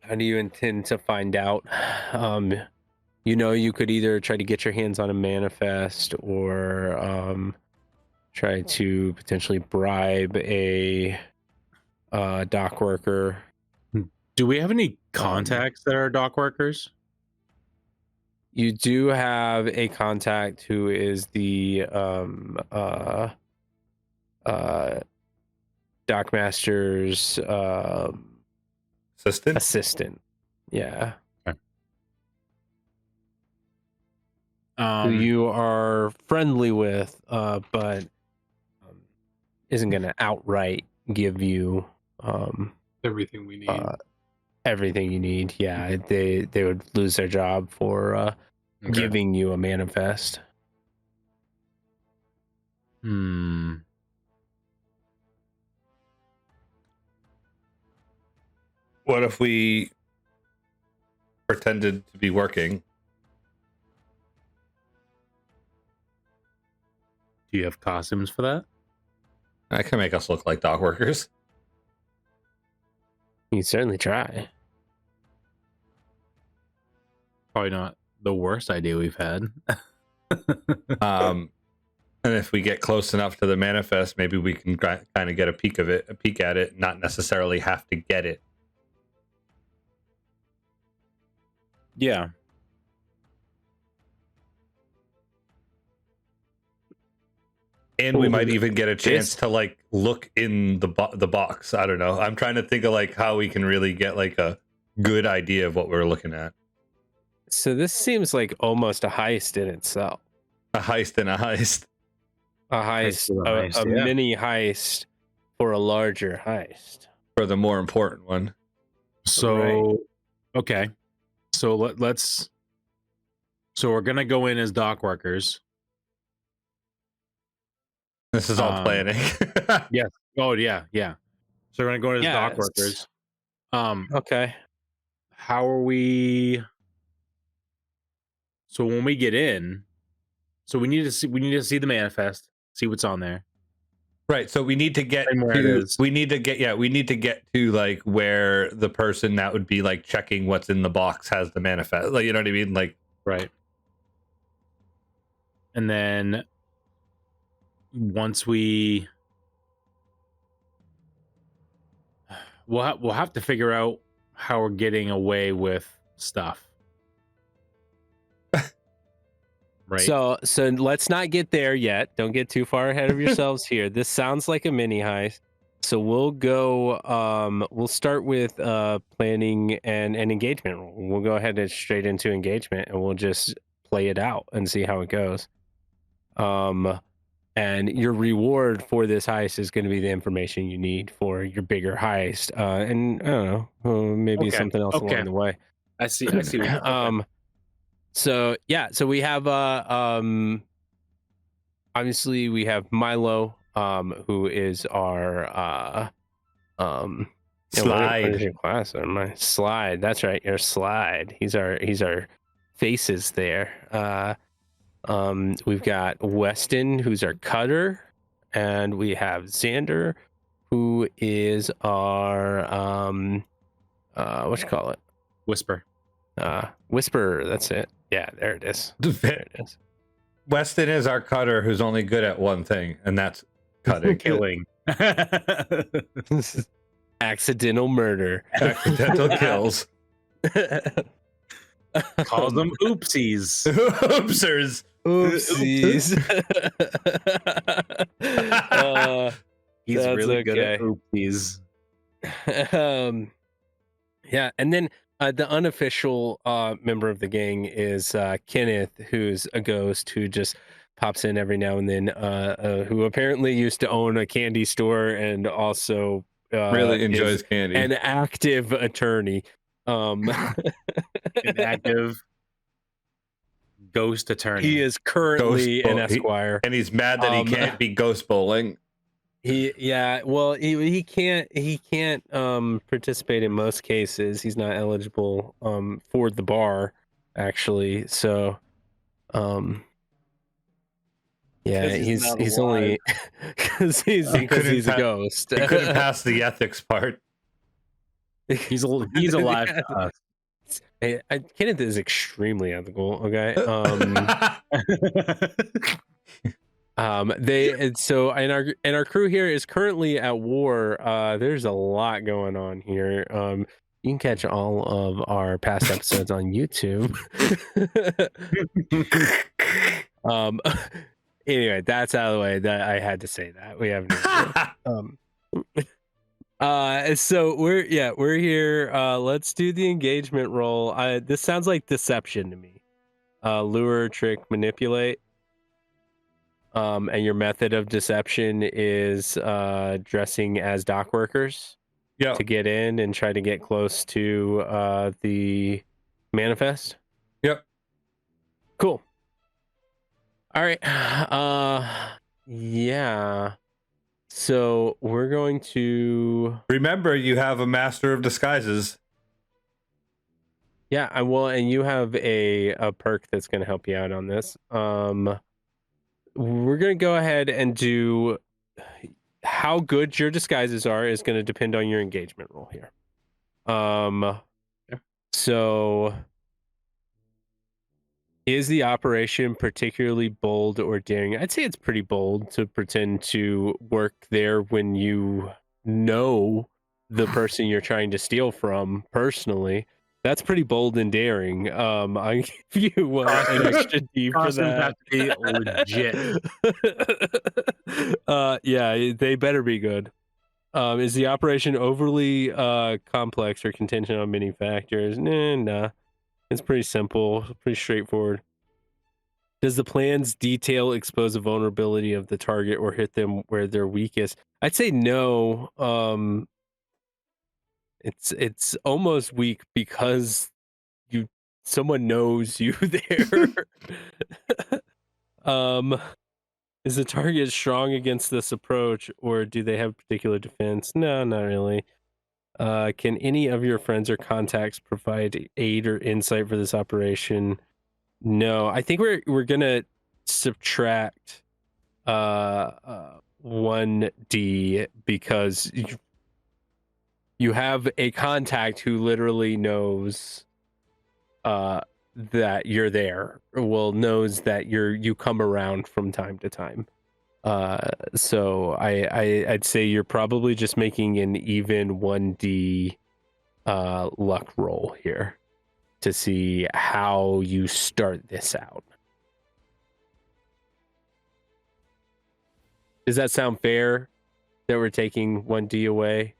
How do you intend to find out? You could either try to get your hands on a manifest or try to potentially bribe a dock worker. Do we have any contacts that are dock workers? You do have a contact who is the dockmaster's assistant. Yeah. Okay. Who you are friendly with, but isn't going to outright give you Everything we need. Everything you need. Yeah, they would lose their job for giving you a manifest. What if we pretended to be working? Do you have costumes for that? I can make us look like dock workers. You can certainly try. Probably not the worst idea we've had. And if we get close enough to the manifest, maybe we can kind of get a peek at it, not necessarily have to get it. Yeah. And we might even get a chance to like look in the box. I don't know. I'm trying to think of like how we can really get like a good idea of what we're looking at. So this seems like almost a heist in itself. A heist and a heist. A heist, a yeah. mini heist for a larger heist. For the more important one. So, okay. So let's. So we're gonna go in as dock workers. This is all planning. Yes. Oh yeah, yeah. So we're gonna go in as dock Yes. workers. Okay. How are we? So when we get in, so we need to see the manifest, see what's on there. Right. So we need to get And where it to is. we need to get to like where the person that would be like checking what's in the box has the manifest. Like, you know what I mean? Like, Right. And then once we'll have to figure out how we're getting away with stuff. Right. So let's not get there yet. Don't get too far ahead of yourselves here. This sounds like a mini heist. So we'll go. We'll start with planning and an engagement role. We'll go ahead and straight into engagement, and we'll just play it out and see how it goes. And your reward for this heist is going to be the information you need for your bigger heist. And I don't know, maybe Okay. something else along the way. I see. Okay. So yeah, so we have obviously we have Milo, who is our what is your class? Or my slide. That's right, your slide. He's our faces there. We've got Weston, who's our cutter, and we have Xander, who is our what you call it? Whisper. Whisperer. That's it. Yeah, there it is. There it is. Weston is our cutter who's only good at one thing, and that's cutting. Killing. Accidental murder. Accidental kills. Calls them oopsies. Oopsers. Oopsies. He's That's really good at okay. oopsies. Yeah, and then the unofficial member of the gang is Kenneth, who's a ghost who just pops in every now and then, who apparently used to own a candy store and also Really enjoys candy. An active attorney. An active ghost attorney. He is currently an esquire, and he's mad that he can't be ghost bowling. He can't participate in most cases. He's not eligible for the bar, actually. So yeah, he's only because he's a ghost. He couldn't pass the ethics part. He's alive to us. Hey, Kenneth is extremely ethical. Okay. So our crew here is currently at war. There's a lot going on here. You can catch all of our past episodes on YouTube. Anyway, that's out of the way. That I had to say that. We have so we're here. Let's do the engagement role. This sounds like deception to me. Lure, trick, manipulate. And your method of deception is dressing as dock workers to get in and try to get close to the manifest. Yep. Cool. All right. Yeah. So we're going to remember you have a master of disguises. Yeah, and you have a perk that's going to help you out on this. We're going to go ahead and do how good your disguises are is going to depend on your engagement roll here. So is the operation particularly bold or daring? I'd say it's pretty bold to pretend to work there when you know the person you're trying to steal from personally. That's pretty bold and daring. I give you an extra D for that. Have to be legit. Yeah, they better be good. Is the operation overly complex or contingent on many factors? Nah. It's pretty simple, pretty straightforward. Does the plan's detail expose a vulnerability of the target or hit them where they're weakest? I'd say no. It's almost weak because someone knows you there. Is the target strong against this approach, or do they have particular defense? No, not really. Can any of your friends or contacts provide aid or insight for this operation? No, I think we're gonna subtract 1D because you have a contact who literally knows that you're there, well, knows that you come around from time to time. So I'd say you're probably just making an even 1D luck roll here to see how you start this out. Does that sound fair that we're taking 1D away?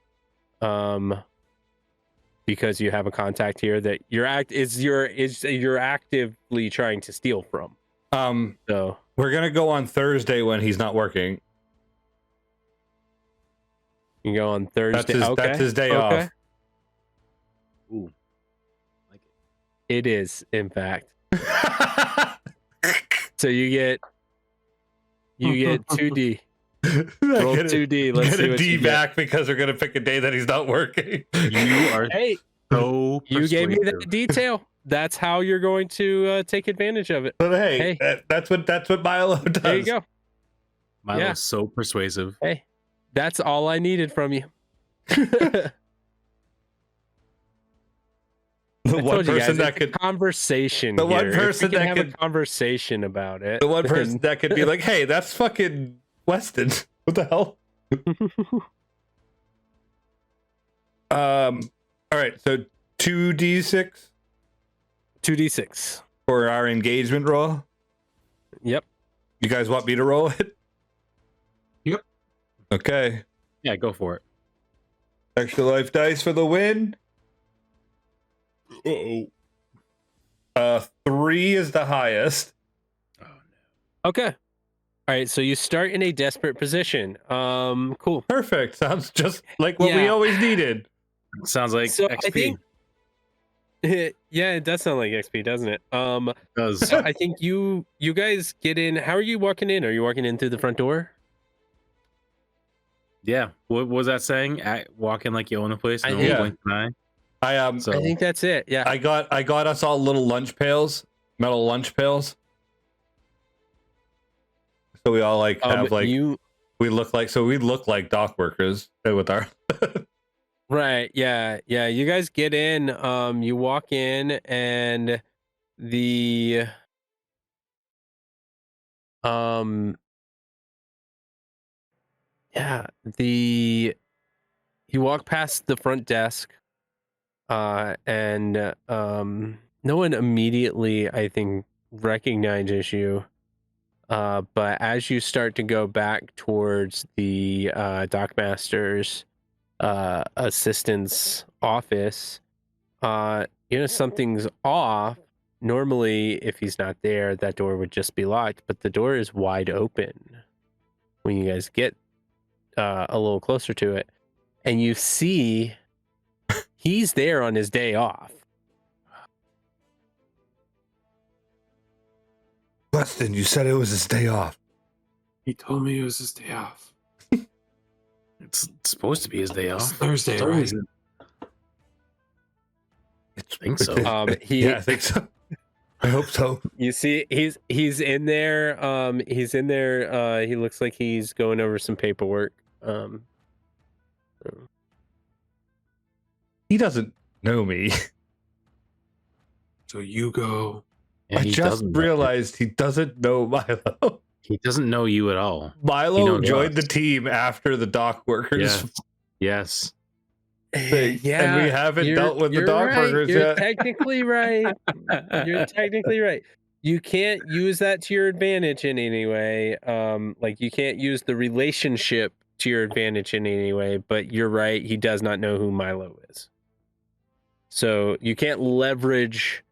Because you have a contact here that you're actively trying to steal from. So we're gonna go on Thursday when he's not working. You can go on Thursday. That's his day off. Ooh. Like It is, in fact. So you get 2D. Roll 2D. Let's get see a what D you back because we're gonna pick a day that he's not working. you are Hey, so you gave me persuasive. that detail. That's how you're going to take advantage of it. But hey, that's what Milo does. There you go. Milo's Yeah. so persuasive. Hey, that's all I needed from you. The I one told you guys, person that it's a could conversation. the one here. If we person can that have could- a conversation about it. the one then- person that could be like, hey, that's fucking Weston. What the hell? All right, so 2d6 2d6. for our engagement roll. Yep. You guys want me to roll it? Yep. Okay. Yeah, go for it. Extra life dice for the win. Uh-oh. 3 is the highest. Oh, no. Okay. All right. So you start in a desperate position. Cool. Perfect. Sounds just like what we Yeah. always needed. Sounds like So XP. I think. Yeah, it does sound like XP, doesn't it? Does. So I think you guys get in. How are you walking in? Are you walking in through the front door? Yeah. What was that saying? Walking like you own the place. I No think- one blink an eye. I So I think that's it. Yeah. I got us all little lunch pails, metal lunch pails. So we all like have like we look like dock workers with our Right. Yeah. Yeah. You guys get in. You walk in, and the yeah, you walk past the front desk, and no one immediately, I think, recognizes you. But as you start to go back towards the dockmaster's assistant's office, something's off. Normally, if he's not there, that door would just be locked, but the door is wide open when you guys get a little closer to it, and you see he's there on his day off. Weston, you said it was his day off. He told me it was his day off. it's supposed to be his day It's off. Thursday, It's right? always- I think so. Yeah, I think so. I hope so. You see, he's in there. He's in there. He looks like he's going over some paperwork. He doesn't know me. So you go. Yeah, I he just doesn't know- realized he doesn't know Milo. he doesn't know you at all. He Milo knows joined us. the team after the dock workers Yes. thing, and we haven't dealt with the you're dock right. workers You're yet. technically right. You're technically right. You can't use that to your advantage in any way. Like you can't use the relationship to your advantage in any way. But you're right. He does not know who Milo is. So you can't leverage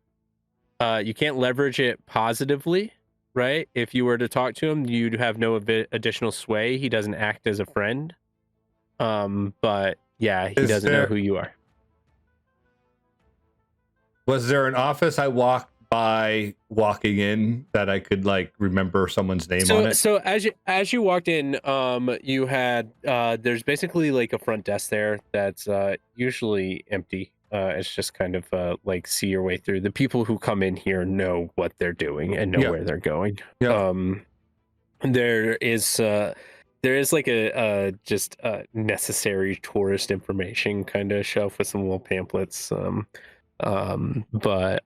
You can't leverage it positively, right? If you were to talk to him, you'd have no additional sway. He doesn't act as a friend. But yeah, he doesn't know who you are. Was there an office I walked by walking in that I could like remember someone's name on it? So as you walked in, you had there's basically like a front desk there that's usually empty. It's just kind of like see your way through. The people who come in here know what they're doing and know where they're going. Yeah. There is like a just necessary tourist information kind of shelf with some little pamphlets. But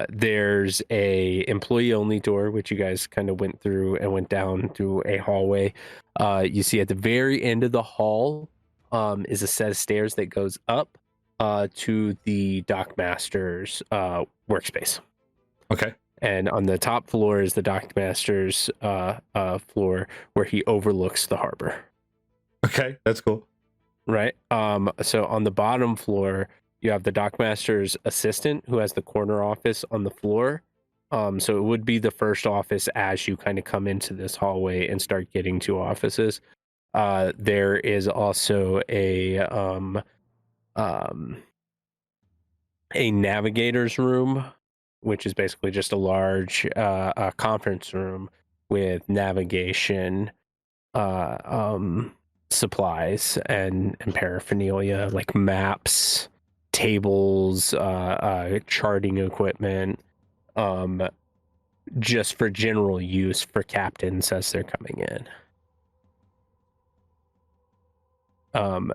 there's a employee only door, which you guys kind of went through and went down through a hallway. You see at the very end of the hall is a set of stairs that goes up to the dockmaster's workspace. Okay. And on the top floor is the dockmaster's floor where he overlooks the harbor. Okay, that's cool. Right. So on the bottom floor, you have the dockmaster's assistant who has the corner office on the floor. So it would be the first office as you kind of come into this hallway and start getting to offices. There is also a navigator's room, which is basically just a large conference room with navigation supplies and paraphernalia like maps, tables, charting equipment, just for general use for captains as they're coming in.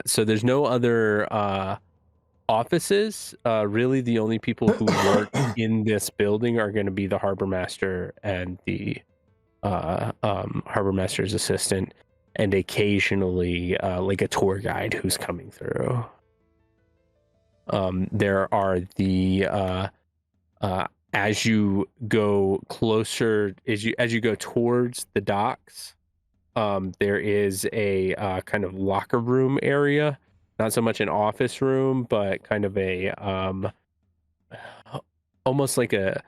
So there's no other offices. Really, the only people who work in this building are going to be the harbor master and the harbor master's assistant, and occasionally like a tour guide who's coming through. There are the as you go closer, as you go towards the docks, there is a kind of locker room area. Not so much an office room, but kind of a almost like a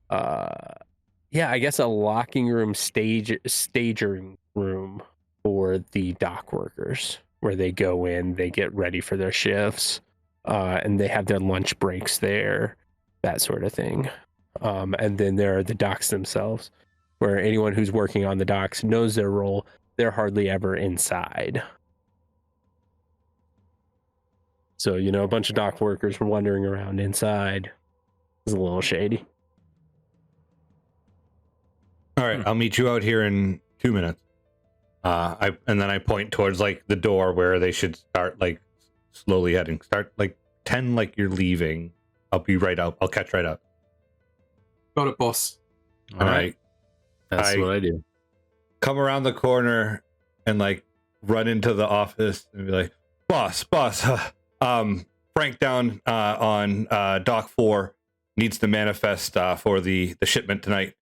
I guess a locking room, staging room for the dock workers, where they go in, they get ready for their shifts, and they have their lunch breaks there, that sort of thing. And then there are the docks themselves, where anyone who's working on the docks knows their role. They're hardly ever inside. So, a bunch of dock workers were wandering around inside. It's a little shady. All right, I'll meet you out here in 2 minutes. And then I point towards like the door where they should start like slowly heading. Start like 10 like you're leaving. I'll be right up. I'll catch right up. Got it, boss. All right. That's what I do. Come around the corner and like run into the office and be like, boss, Frank down on dock 4 needs the manifest for the shipment tonight.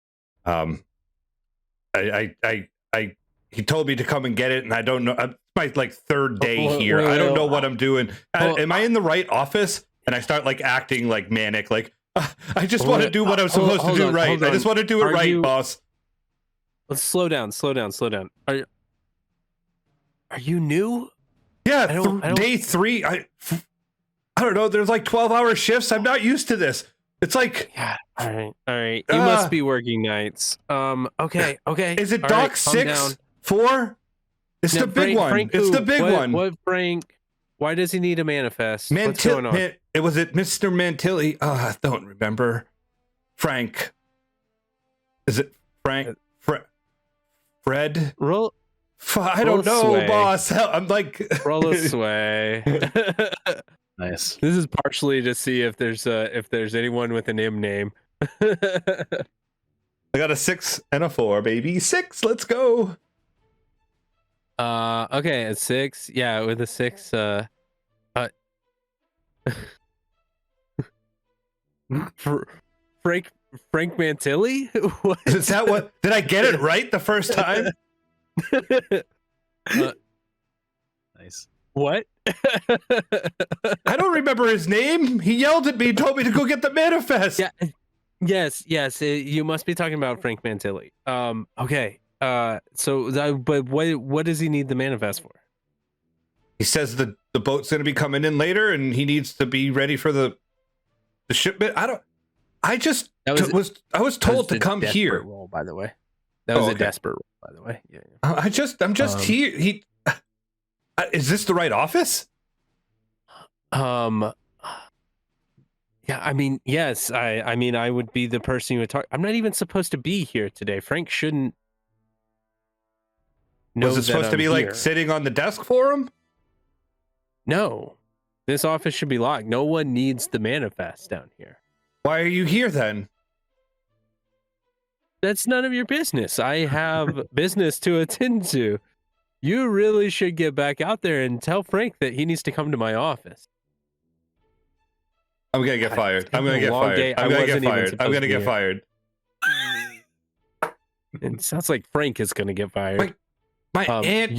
He told me to come and get it, and I don't know. It's my like third day here. I don't know what I'm doing. Am I in the right office? And I start like acting like manic, like I just want to do what I'm supposed to do right. I just want to do it right, boss. Let's slow down. Are you new? Yeah, day 3. I don't know. There's like 12-hour shifts. I'm not used to this. It's like, yeah. All right. You must be working nights. Okay. Is it dock 6, 4? It's the big one. It's the big one. What Frank? Why does he need a manifest? What's going on? Was it Mr. Mantilli? I don't remember. Frank. Is it Frank? Fred? I don't know, sway. Boss. I'm like roll a sway. Nice. This is partially to see if there's anyone with an M name. I got a 6 and a 4, baby. 6. Let's go. Okay, a 6. Yeah, with a 6. Frank Mantilli? What? Is that what? Did I get it right the first time? Nice. What? I don't remember his name. He yelled at me, told me to go get the manifest. Yeah. Yes, you must be talking about Frank Mantilli. Okay. But what does he need the manifest for? He says the boat's going to be coming in later, and he needs to be ready for the shipment. I was told to come here. Roll, by the way. That was a desperate roll, by the way. Yeah. I'm just here. Is this the right office? Yeah, I mean, yes. I mean, I would be the person you would talk. I'm not even supposed to be here today. Frank shouldn't know. Was it supposed to be like sitting on the desk for him? No. This office should be locked. No one needs the manifest down here. Why are you here then? That's none of your business. I have business to attend to. You really should get back out there and tell Frank that he needs to come to my office. I'm gonna get fired. I'm gonna get fired. I'm gonna get fired. I'm gonna get fired. It sounds like Frank is gonna get fired. My aunt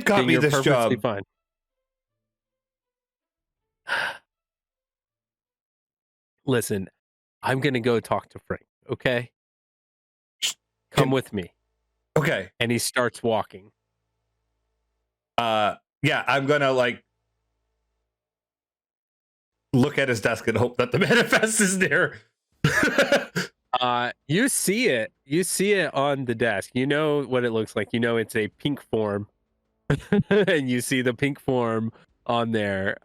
got me this job. Fine. Listen, I'm gonna go talk to Frank. Okay, come with me. Okay. And he starts walking. Yeah, I'm gonna like look at his desk and hope that the manifest is there. You see it. You see it on the desk. You know what it looks like. You know it's a pink form. And you see the pink form on there.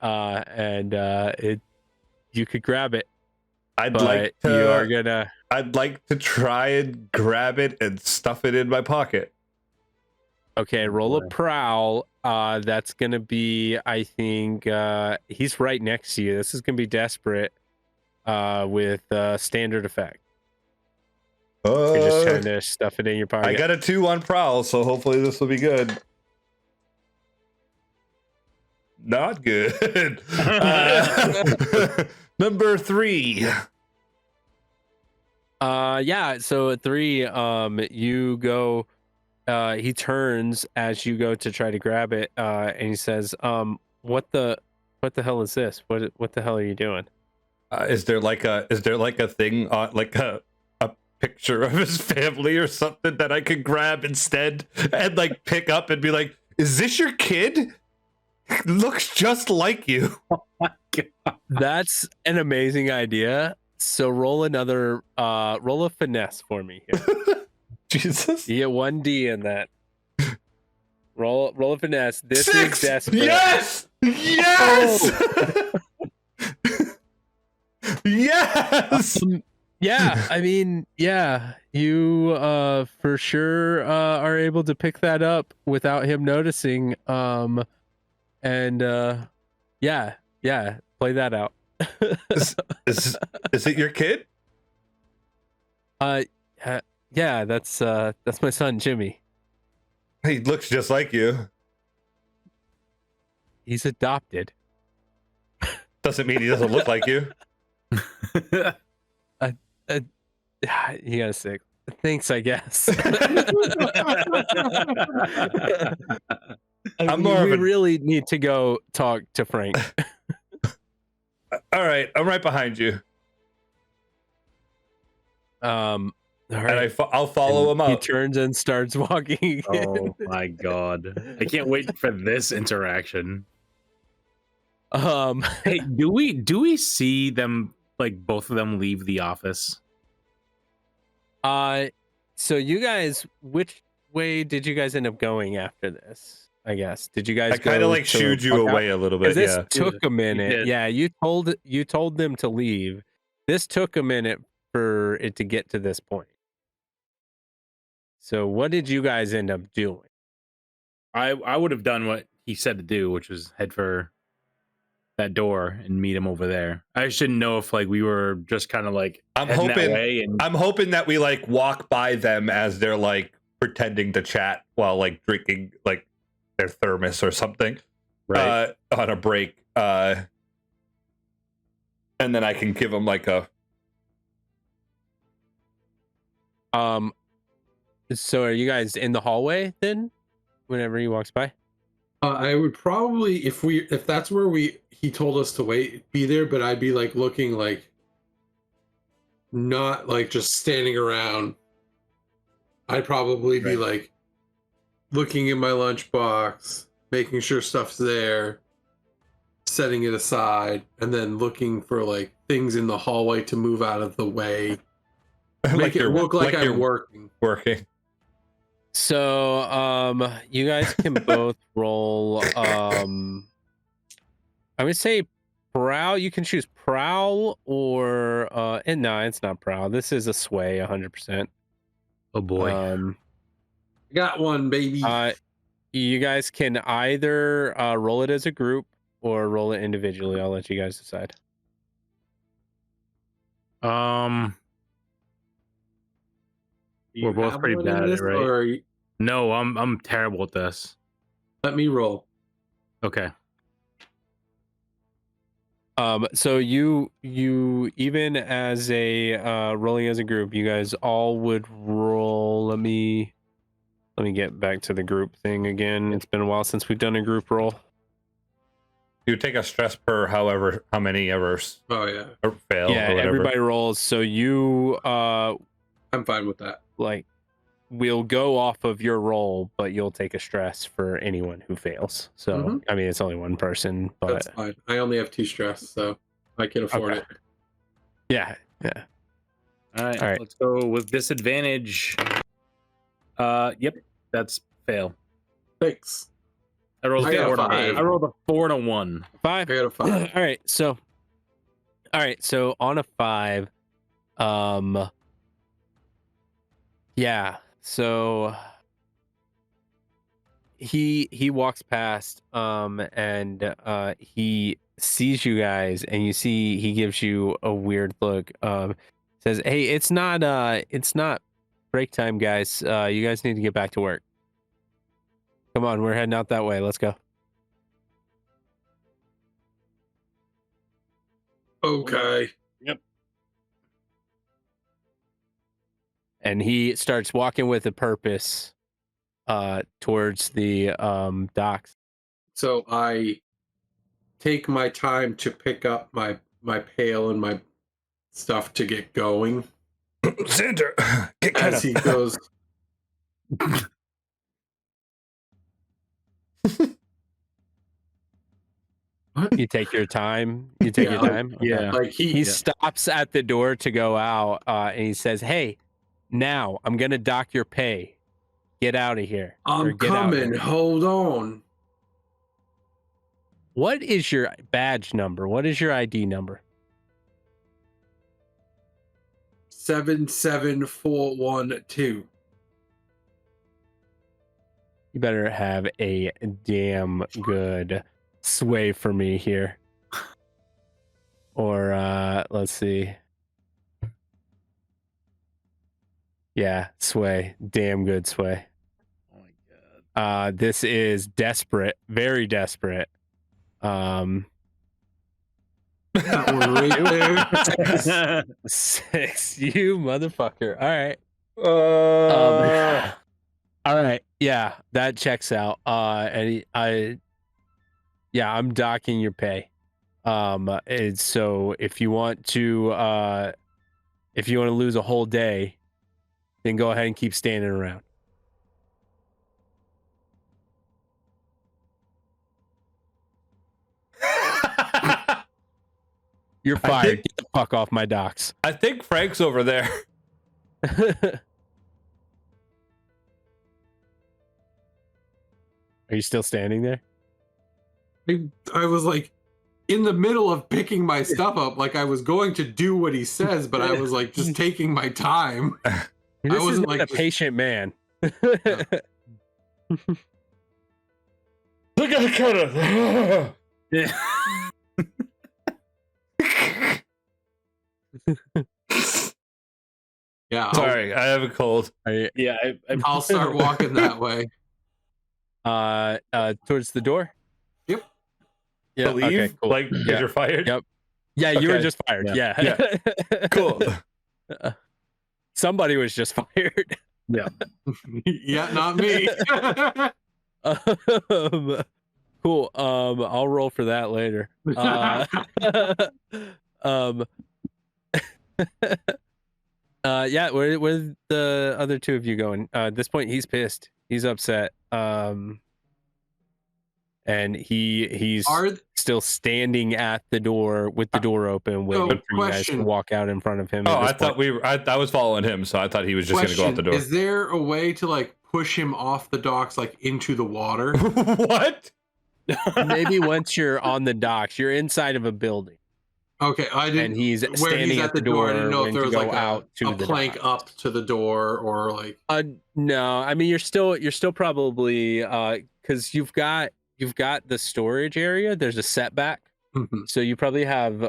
You could grab it. I'd like to try and grab it and stuff it in my pocket. Okay, roll a prowl. That's gonna be, I think, he's right next to you. This is gonna be desperate with standard effect. You're just trying to stuff it in your pocket. I got a 2 on prowl, so hopefully this will be good. Not good. Number 3. Yeah, so at 3, you go, he turns as you go to try to grab it, and he says, what the hell is this? What the hell are you doing? Is there like a thing on like a picture of his family or something that I could grab instead and like pick up and be like, is this your kid? Looks just like you. Oh my God. That's an amazing idea. So roll a finesse for me here. Jesus. You get 1D in that. Roll a finesse. This 6! is desperate. Yes! Oh. Yes! Yeah, I mean, yeah, you for sure are able to pick that up without him noticing. Yeah, play that out. Is it your kid? Yeah, that's my son Jimmy. He looks just like you. He's adopted. Doesn't mean he doesn't look like you. You got a 6. Thanks, I guess. We really need to go talk to Frank. All right, I'm right behind you. All right. And I'll follow him up. He turns and starts walking. Oh my God! I can't wait for this interaction. Hey, do we see them, like both of them, leave the office? So you guys, which way did you guys end up going after this? I guess did you guys? I kind of like shooed you away a little bit. This took a minute. Yeah, you told them to leave. This took a minute for it to get to this point. So what did you guys end up doing? I would have done what he said to do, which was head for that door and meet him over there. I just didn't know if like we were just kind of like I'm hoping that we like walk by them as they're like pretending to chat while like drinking like their thermos or something, right? On a break, and then I can give them like a. So are you guys in the hallway then? Whenever he walks by. I would probably, if that's where he told us to wait, be there, but I'd be like looking like not like just standing around. I'd probably be like looking in my lunchbox, making sure stuff's there, setting it aside, and then looking for like things in the hallway to move out of the way. Make it look like I'm working. So, you guys can both roll. I would say prowl. You can choose prowl or and no, it's not prowl. This is a sway, 100%. Oh boy. Got one, baby. You guys can either roll it as a group or roll it individually. I'll let you guys decide. We're both pretty bad at it, right? No, I'm terrible at this. Let me roll. Okay. So you even as a rolling as a group, you guys all would roll. Let me get back to the group thing again. It's been a while since we've done a group roll. You take a stress per how many ever. Oh yeah. Or fail. Yeah, or whatever. everybody rolls. So you I'm fine with that. Like, we'll go off of your roll, but you'll take a stress for anyone who fails. So I mean, it's only one person, but that's fine. I only have 2 stress, so I can afford it. Yeah. All right. Let's go with disadvantage. Yep, that's fail. Thanks. I rolled I got a 5. I rolled a 4 and a 1. 5. I got a 5. All right. So on a 5, yeah. So he walks past, and he sees you guys, and you see he gives you a weird look. Says, "Hey, it's not break time, guys. You guys need to get back to work. Come on, we're heading out that way. Let's go." Okay. Yep. And he starts walking with a purpose towards the docks. So I take my time to pick up my pail and my stuff to get going. Xander, get As he goes. What? You take your time. You take your time. Okay. Yeah. Like He stops at the door to go out, and he says, "Hey, now I'm gonna dock your pay. Get out of here." I'm coming. Hold on. What is your badge number? What is your ID number? 77412. You better have a damn good sway for me here. Or let's see. Yeah, sway. Damn good sway. Oh my god. This is desperate, very desperate. That one right there. 6, you motherfucker. All right. All right. Yeah, that checks out. And I'm docking your pay. And so if you want to lose a whole day, then go ahead and keep standing around. You're fired. Get the fuck off my docks. I think Frank's over there. Are you still standing there? I was like in the middle of picking my stuff up, like I was going to do what he says, but I was like just taking my time. This I wasn't is not like a patient man. Look at the cutter. Yeah. Yeah. Sorry, I have a cold. Yeah. I'll start walking that way. Towards the door. Yep. Yeah. Believe, Okay, cool. like, because you're fired. Yep. Yeah, you were Okay. just fired. Yeah. Yeah. Cool. Somebody was just fired. Yeah, not me. Cool. I'll roll for that later. Yeah, where the other two of you going? At this point, he's pissed. He's upset. And he's still standing at the door with the door open, waiting for you guys to walk out in front of him. Oh, I thought I was following him, so I thought he was just going to go out the door. Is there a way to like push him off the docks, like into the water? What? Maybe once you're on the docks, you're inside of a building. Okay, I didn't. And he's standing at the door. I didn't know if there was like a plank up to the door or like. No, I mean you're still probably because you've got the storage area. There's a setback, so you probably have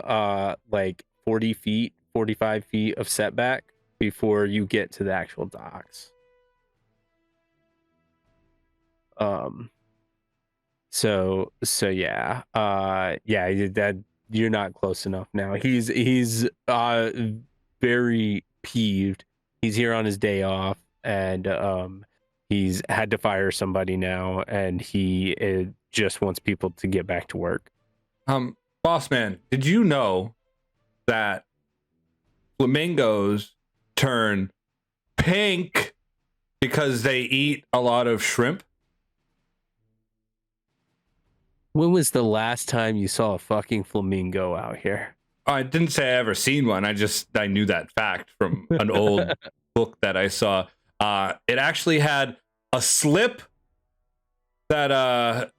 like 40 feet, 45 feet of setback before you get to the actual docks. So yeah, that you're not close enough now. He's very peeved. He's here on his day off, and he's had to fire somebody now, and he just wants people to get back to work. Boss man, did you know that flamingos turn pink because they eat a lot of shrimp? When was the last time you saw a fucking flamingo out here? I didn't say I ever seen one. I knew that fact from an old book that I saw. It actually had a slip that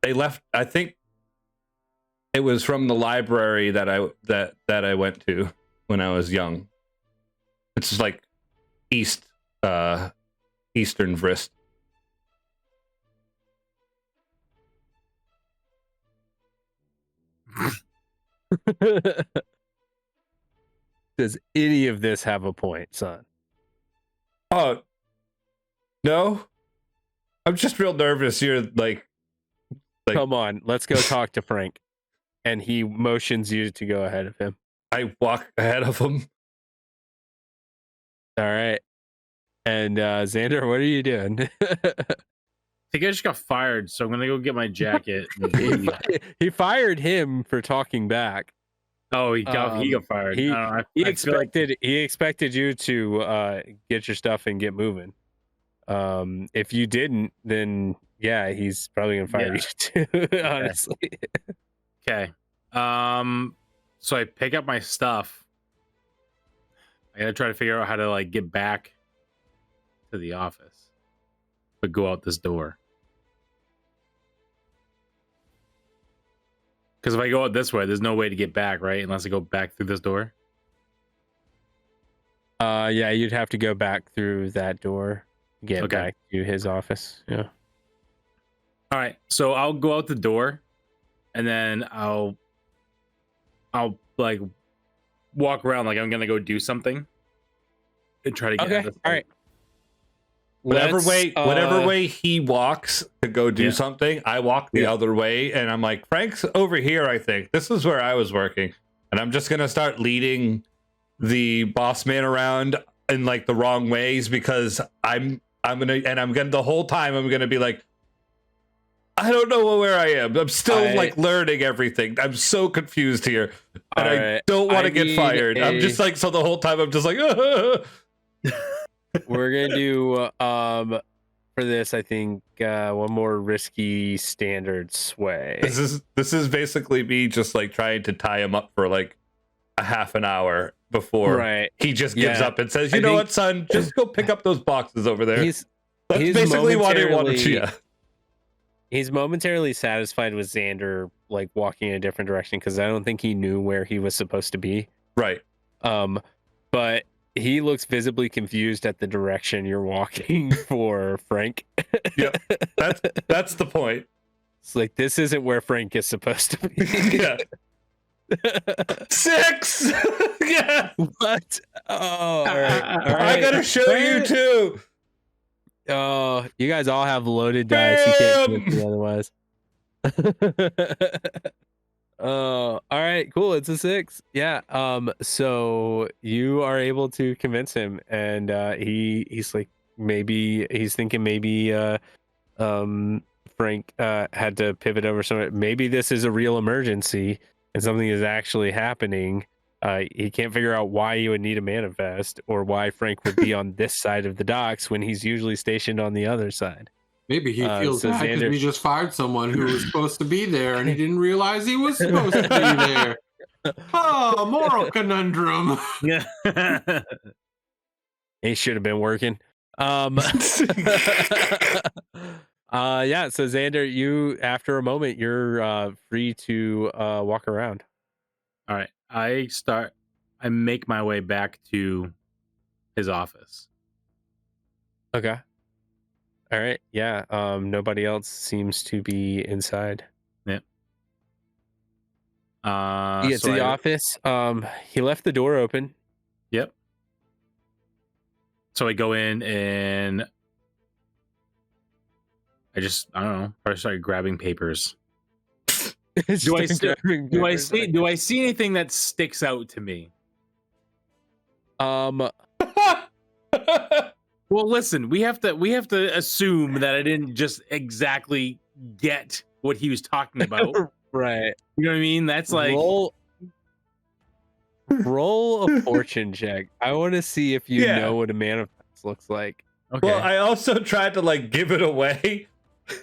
they left. I think it was from the library that I went to when I was young. It's like Eastern Vrist. Does any of this have a point, son? Oh, no. I'm just real nervous. You're like, come on, let's go talk to Frank. And he motions you to go ahead of him. I walk ahead of him. All right. And Xander, what are you doing? I think I just got fired, so I'm gonna go get my jacket. He fired him for talking back. Oh, he got fired. He expected you to get your stuff and get moving. If you didn't, then yeah, he's probably gonna fire you too. Honestly. Okay. So I pick up my stuff. I gotta try to figure out how to like get back to the office, but go out this door. Because if I go out this way, there's no way to get back, right? Unless I go back through this door. Yeah, you'd have to go back through that door, get back to his office. Yeah. All right, so I'll go out the door, and then I'll like walk around like I'm gonna go do something, and try to get. Okay. All right. Whatever way he walks to go do something, I walk the other way, and I'm like, Frank's over here. I think this is where I was working, and I'm just gonna start leading the boss man around in like the wrong ways because I'm gonna the whole time I'm gonna be like, I don't know where I am. I'm still like learning everything. I'm so confused here, and I don't want to get fired. I'm just like, so the whole time I'm just like. We're gonna do for this, I think, one more risky standard sway. This is basically me just like trying to tie him up for like a half an hour before he just gives up and says, "You know what, son? Just go pick up those boxes over there." That's basically what I wanted to. Yeah. He's momentarily satisfied with Xander like walking in a different direction because I don't think he knew where he was supposed to be. Right. But he looks visibly confused at the direction you're walking for Frank. Yeah, that's the point. It's like, this isn't where Frank is supposed to be. Yeah. 6. Yeah. What? Oh, all right. I gotta show you too. Oh, you guys all have loaded dice. You can't do it otherwise. Oh, all right, cool. It's a 6. Yeah. So you are able to convince him, and he's like, maybe he's thinking Frank had to pivot over something. Maybe this is a real emergency and something is actually happening. He can't figure out why you would need a manifest or why Frank would be on this side of the docks when he's usually stationed on the other side. Maybe he feels so bad because Xander- we just fired someone who was supposed to be there and he didn't realize he was supposed to be there. Oh, moral conundrum. Yeah. He should have been working. Yeah, so Xander, you after a moment, you're free to walk around. All right. I make my way back to his office. Okay. All right. Yeah. Nobody else seems to be inside. Yeah. He gets to the office. He left the door open. Yep. So I go in and I don't know. I started grabbing papers. Do I see anything that sticks out to me? Well, listen, we have to assume that I didn't just exactly get what he was talking about. Right. You know what I mean? That's like roll a fortune check. I want to see if you know what a manifest looks like. Okay. Well, I also tried to like give it away.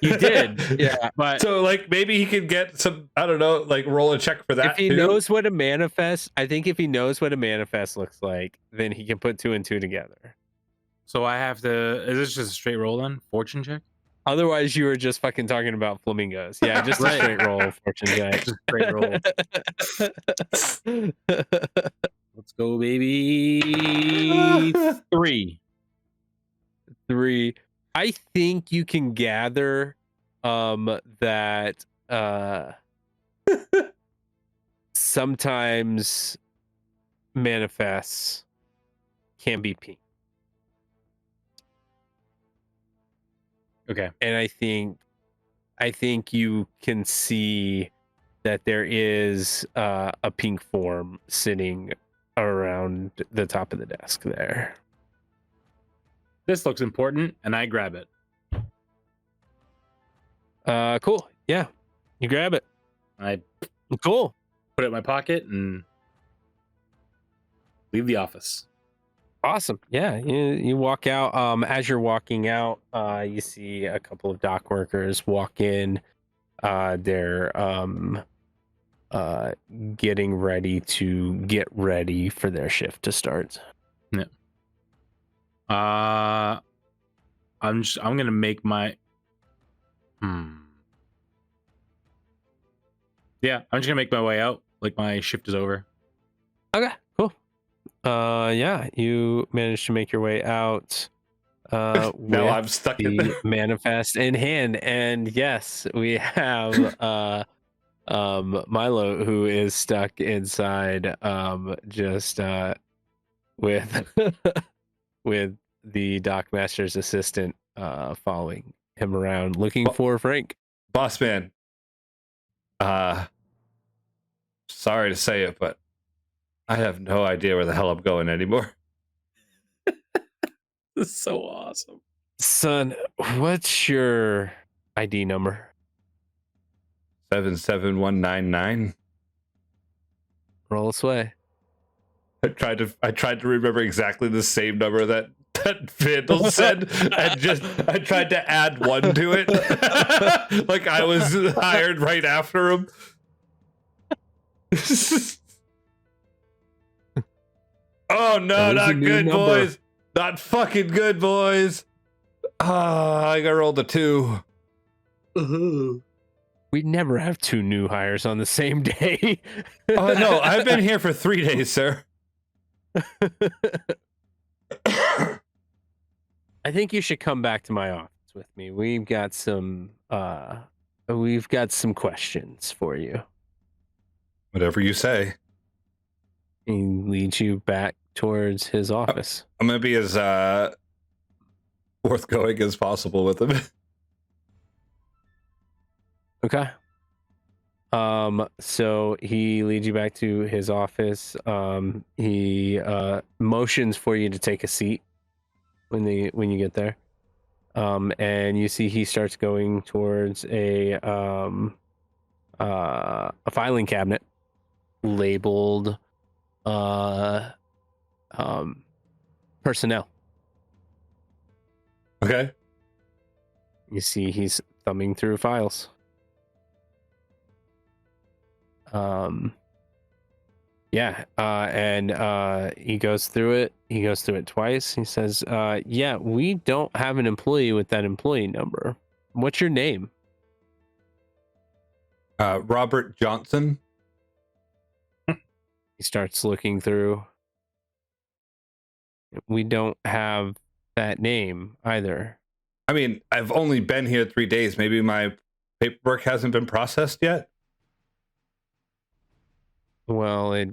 You did. Yeah. But So like maybe he could get some, I don't know, like roll a check for that. If he too. knows what a manifest, I think if he knows what a manifest looks like, then he can put 2 and 2 together. so I have to. Is this just a straight roll then? Fortune check? Otherwise, you were just fucking talking about flamingos. Yeah, just a Right. straight roll fortune check. Just a straight roll. Let's go, baby. 3. 3. I think you can gather that sometimes manifests can be pink. Okay. And I think you can see that there is a pink form sitting around the top of the desk there. This looks important, and I grab it. Cool. Yeah, you grab it. I Cool. put it in my pocket and leave the office. Awesome. Yeah, you walk out. As you're walking out, you see a couple of dock workers walk in. They're getting ready for their shift to start. I'm gonna make my. Yeah, I'm just gonna make my way out. Like my shift is over. Okay, cool. Yeah, you managed to make your way out. Now with I'm stuck in the there. manifest in hand, and yes, we have Milo who is stuck inside, just with with the dockmaster's assistant following him around, looking for Frank. Boss man. Sorry to say it, but I have no idea where the hell I'm going anymore. This is so awesome. Son, what's your ID number? 77199. Roll us away. I tried to remember exactly the same number that Vandal said, and I tried to add 1 to it. Like I was hired right after him. Oh no, That was a not new good, number. boys. Not fucking good, boys. I got rolled a 2. We never have 2 new hires on the same day. Oh no, I've been here for 3 days, sir. I think you should come back to my office with me. We've got some questions for you. Whatever you say. He leads you back towards his office. I'm gonna be as worth-going as possible with him. Okay. So he leads you back to his office. He motions for you to take a seat when you get there. And you see he starts going towards a filing cabinet labeled personnel. Okay. You see he's thumbing through files. And he goes through it. He goes through it twice. He says, yeah, we don't have an employee with that employee number. What's your name? Robert Johnson. He starts looking through. We don't have that name either. I mean, I've only been here 3 days. Maybe my paperwork hasn't been processed yet. Well, it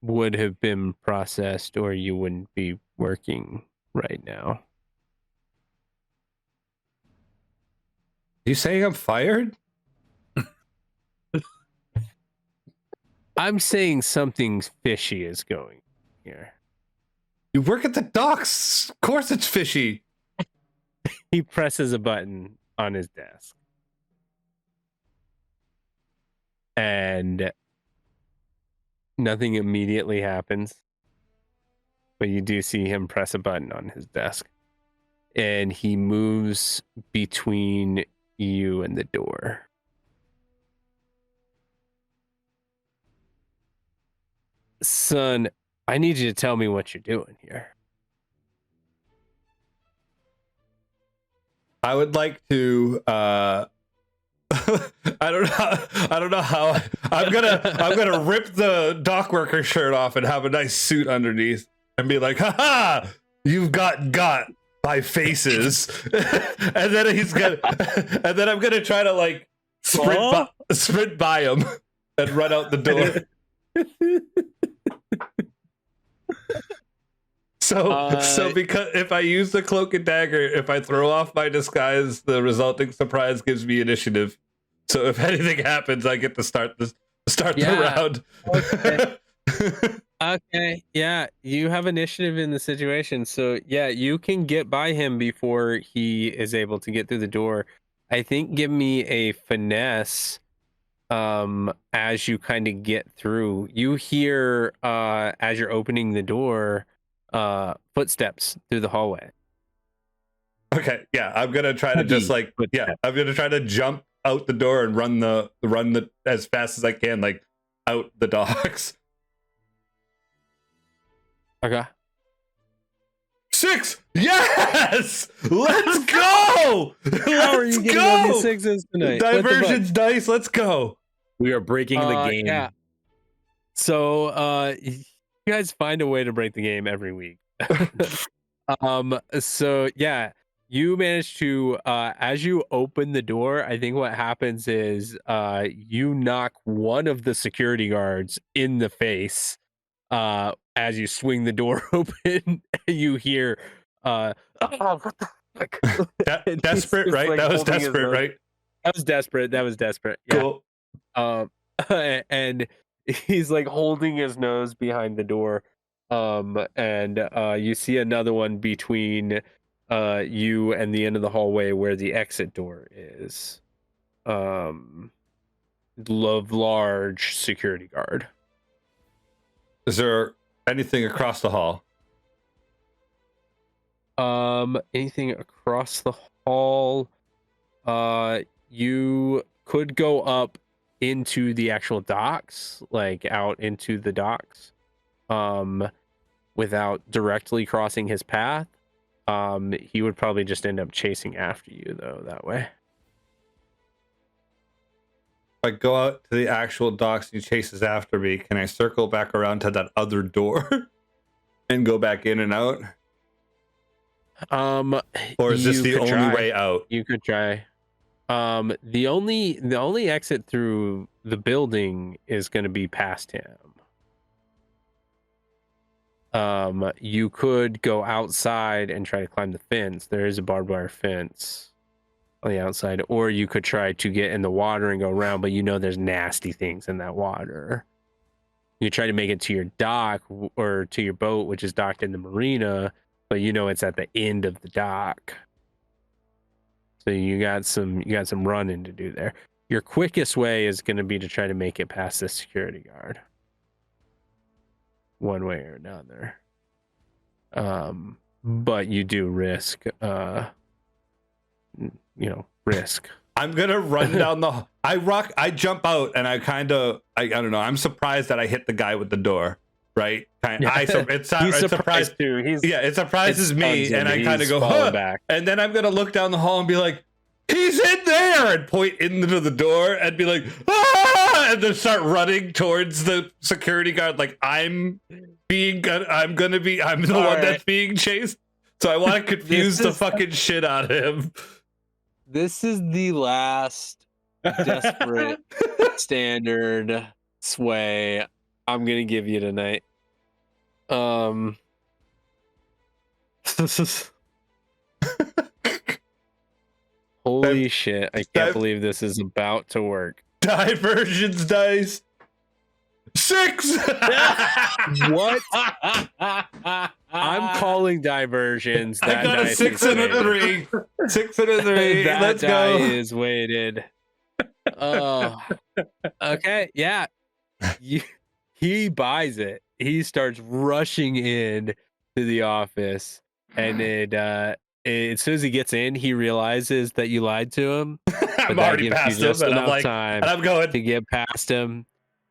would have been processed or you wouldn't be working right now. You saying I'm fired? I'm saying something fishy is going here. You work at the docks. Of course it's fishy. He presses a button on his desk. And nothing immediately happens. But you do see him press a button on his desk. And he moves between you and the door. Son, I need you to tell me what you're doing here. I would like to I don't know how I'm gonna rip the dock worker shirt off and have a nice suit underneath and be like, haha, you've got by faces. and then I'm gonna try to like sprint by him and run out the door. So because if I use the cloak and dagger, if I throw off my disguise, the resulting surprise gives me initiative. So if anything happens, I get to start the round. Okay. Yeah, you have initiative in the situation. So yeah, you can get by him before he is able to get through the door. I think give me a finesse as you kind of get through. You hear as you're opening the door footsteps through the hallway. Okay, yeah, I'm gonna try to just like I'm gonna try to jump out the door and run the as fast as I can, like out the docks. Okay. 6! Yes! Let's go! How are you getting on these sixes tonight? Diversions dice, let's go. We are breaking the game. Yeah. So you guys find a way to break the game every week. So yeah, you manage to as you open the door, I think what happens is you knock one of the security guards in the face as you swing the door open. You hear oh, what the fuck? Desperate, right? Like that was desperate, right? That was desperate. Yeah. Cool. And he's like holding his nose behind the door. And you see another one between you and the end of the hallway where the exit door is. Large security guard. Is there anything across the hall? Anything across the hall? You could go up into the actual docks, like out into the docks, without directly crossing his path. He would probably just end up chasing after you though that way. If I go out to the actual docks and he chases after me, can I circle back around to that other door and go back in and out? Or is this the only way out? You could try. The only exit through the building is going to be past him. You could go outside and try to climb the fence. There is a barbed wire fence on the outside, or you could try to get in the water and go around, but you know there's nasty things in that water. You try to make it to your dock or to your boat, which is docked in the marina, but you know it's at the end of the dock. So you got some running to do there. Your quickest way is going to be to try to make it past this security guard. one way or another. But you do risk, risk. I'm gonna run down the. I jump out and I don't know. I'm surprised that I hit the guy with the door. Right? It surprised too. It surprises me, and I kind of go, back. And then I'm gonna look down the hall and be like, "He's in there!" and point into the door and be like, "Ah!" and then start running towards the security guard. Like I'm the one that's being chased. So I want to confuse the fucking shit out of him. This is the last desperate standard sway I'm gonna give you tonight. Holy shit, I can't believe this is about to work. Diversions dice. 6. What? I'm calling diversions. I got a 6 and a 3. 6 and a 3. That Let's die go. is weighted. Oh, okay, yeah. He buys it. He starts rushing in to the office, and as soon as he gets in, he realizes that you lied to him. I'm already past him, and I'm like, time and I'm going to get past him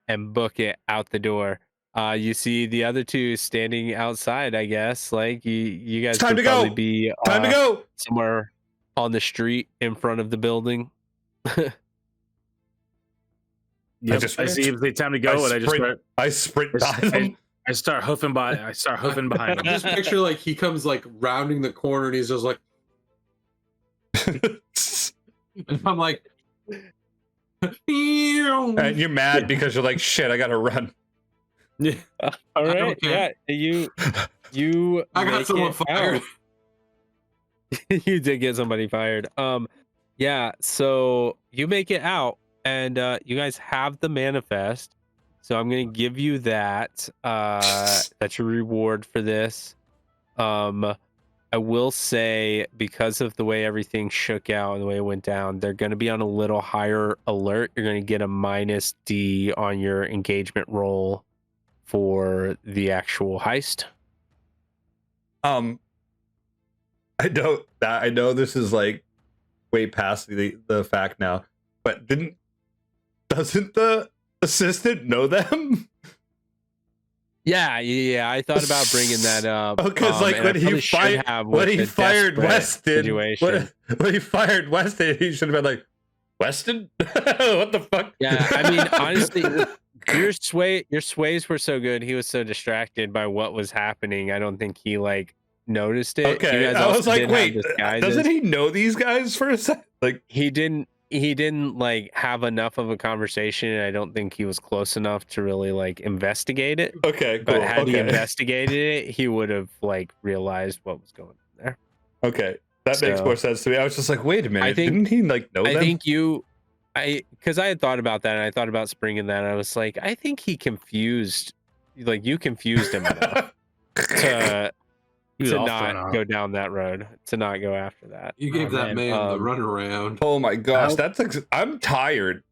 and book it out the door. You see the other two standing outside. I guess like you guys time could to probably go. be Time to go. somewhere on the street in front of the building. Yep, I see if it's time to go, I sprint by them. I start hoofing behind I him. just picture like he comes like rounding the corner and he's just like, and I'm like, And you're mad because you're like, shit, I gotta run. Yeah. All right, yeah, you I got make someone it fired. out. You did get somebody fired. Yeah, so you make it out, and you guys have the manifest. So I'm gonna give you that. That's your reward for this. I will say, because of the way everything shook out and the way it went down, they're going to be on a little higher alert. You're going to get a -D on your engagement roll for the actual heist. I know this is like way past the fact now, but doesn't the assistant know them? Yeah. I thought about bringing that up. Because like when he fired Weston, he should have been like, Weston, what the fuck? Yeah, I mean, honestly, your sways were so good. He was so distracted by what was happening. I don't think he like noticed it. Okay, I was like, wait, doesn't he know these guys for a second? Like he didn't like have enough of a conversation, and I don't think he was close enough to really like investigate it. Okay, cool. But had he investigated it, he would have like realized what was going on there. Okay, that makes more sense to me. I was just like, wait a minute, didn't he like know them? I think because I had thought about that, and I thought about springing that, and I was like, I think you confused him enough to not go down that road, to not go after that. You gave that man the runaround. Oh my gosh, I'm tired.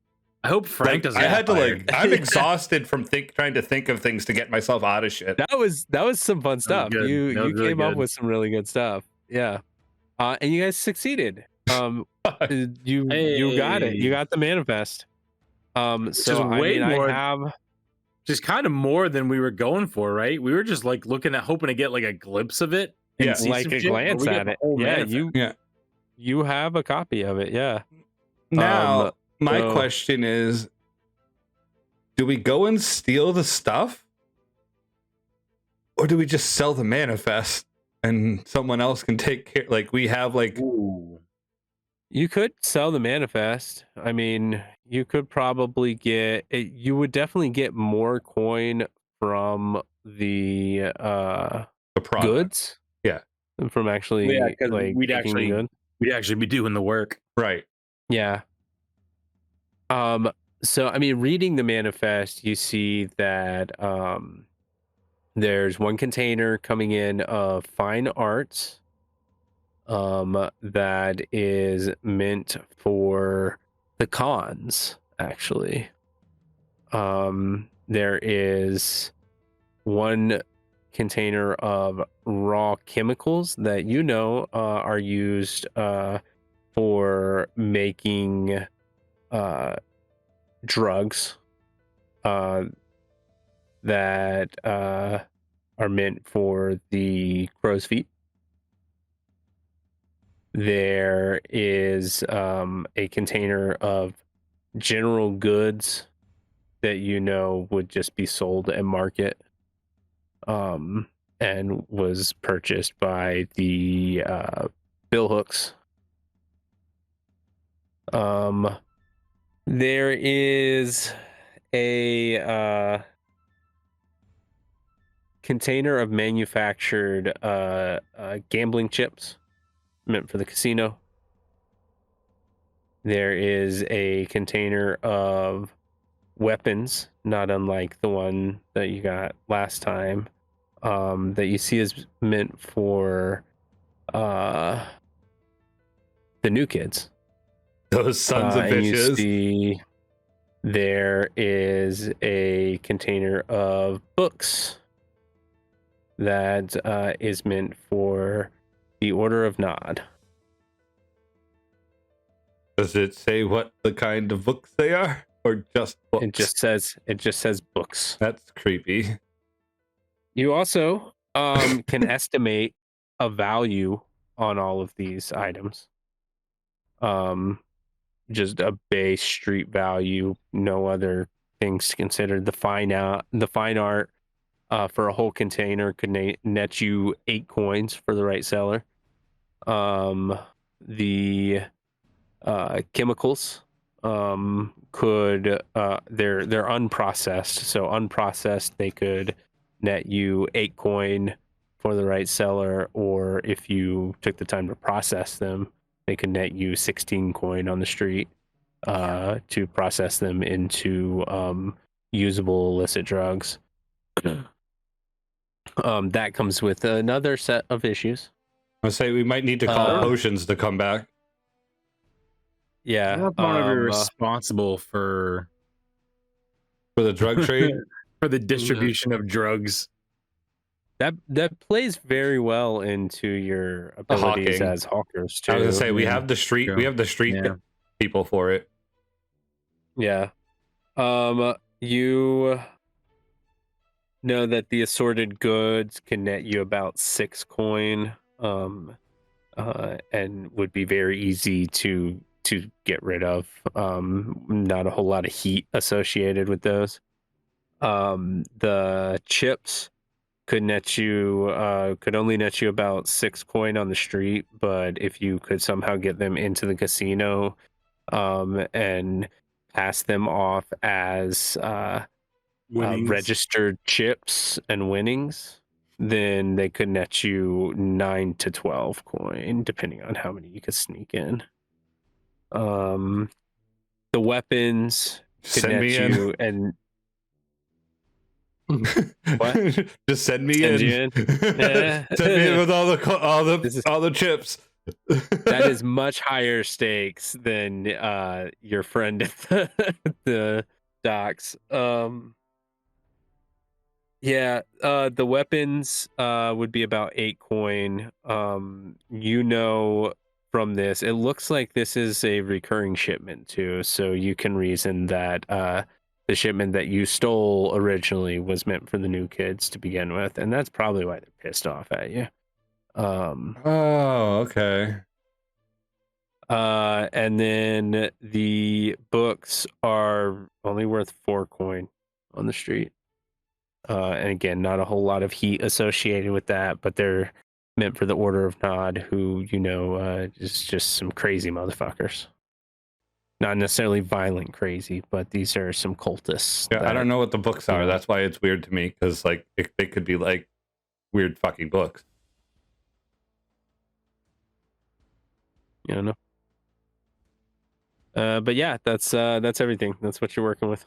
I hope Frank doesn't. I had to like. I'm exhausted from trying to think of things to get myself out of shit. That was some fun stuff. You came up with some really good stuff. Yeah, and you guys succeeded. You got it. You got the manifest. Just kind of more than we were going for, right? We were just like hoping to get like a glimpse of it. Yeah, like a glance at it. Yeah, you have a copy of it. Yeah. Now, my question is, do we go and steal the stuff? Or do we just sell the manifest and someone else can take care? Like, we have like... Ooh. You could sell the manifest. I mean, you could probably you would definitely get more coin from the goods. Yeah. Than from actually we'd actually be doing the work. Right. Yeah. So I mean, reading the manifest, you see that there's one container coming in of fine arts that is meant for the cons, actually. There is one container of raw chemicals that are used for making drugs that are meant for the crow's feet. There is a container of general goods that would just be sold at market, and was purchased by the bill hooks. There is a container of manufactured gambling chips meant for the casino. There is a container of weapons, not unlike the one that you got last time, that you see is meant for the new kids. Those sons of bitches. You see there is a container of books that is meant for the Order of Nod. Does it say what the kind of books they are, or just books? It just says books. That's creepy. You also can estimate a value on all of these items. Just a base street value, no other things considered. The fine art for a whole container could net you 8 coins for the right seller. The chemicals could they're unprocessed, so unprocessed they could net you 8 coin for the right seller, or if you took the time to process them, they could net you 16 coin on the street to process them into usable illicit drugs. That comes with another set of issues. I say we might need to call potions to come back. Yeah, I don't want to be responsible for the drug trade, for the distribution of drugs. That plays very well into your abilities as hawkers too. I was gonna say we have the street people for it. Yeah. You know that the assorted goods can net you about 6 coin, and would be very easy to get rid of. Not a whole lot of heat associated with those. The chips could only net you about 6 coin on the street, but if you could somehow get them into the casino and pass them off as registered chips and winnings, then they could net you 9 to 12 coin, depending on how many you could sneak in. The weapons could net you and what? Just send me in. Yeah. Send me in with all the chips. That is much higher stakes than your friend at the docks. The weapons would be about 8 coin. From this, it looks like this is a recurring shipment too, so you can reason that the shipment that you stole originally was meant for the new kids to begin with, and that's probably why they're pissed off at you. Oh, okay. And then the books are only worth 4 coin on the street. And again, not a whole lot of heat associated with that, but they're meant for the Order of Nod, who is just some crazy motherfuckers. Not necessarily violent crazy, but these are some cultists. Yeah, I don't know what the books are. That's why it's weird to me, because they could be like weird fucking books. You don't know. But yeah, that's everything. That's what you're working with.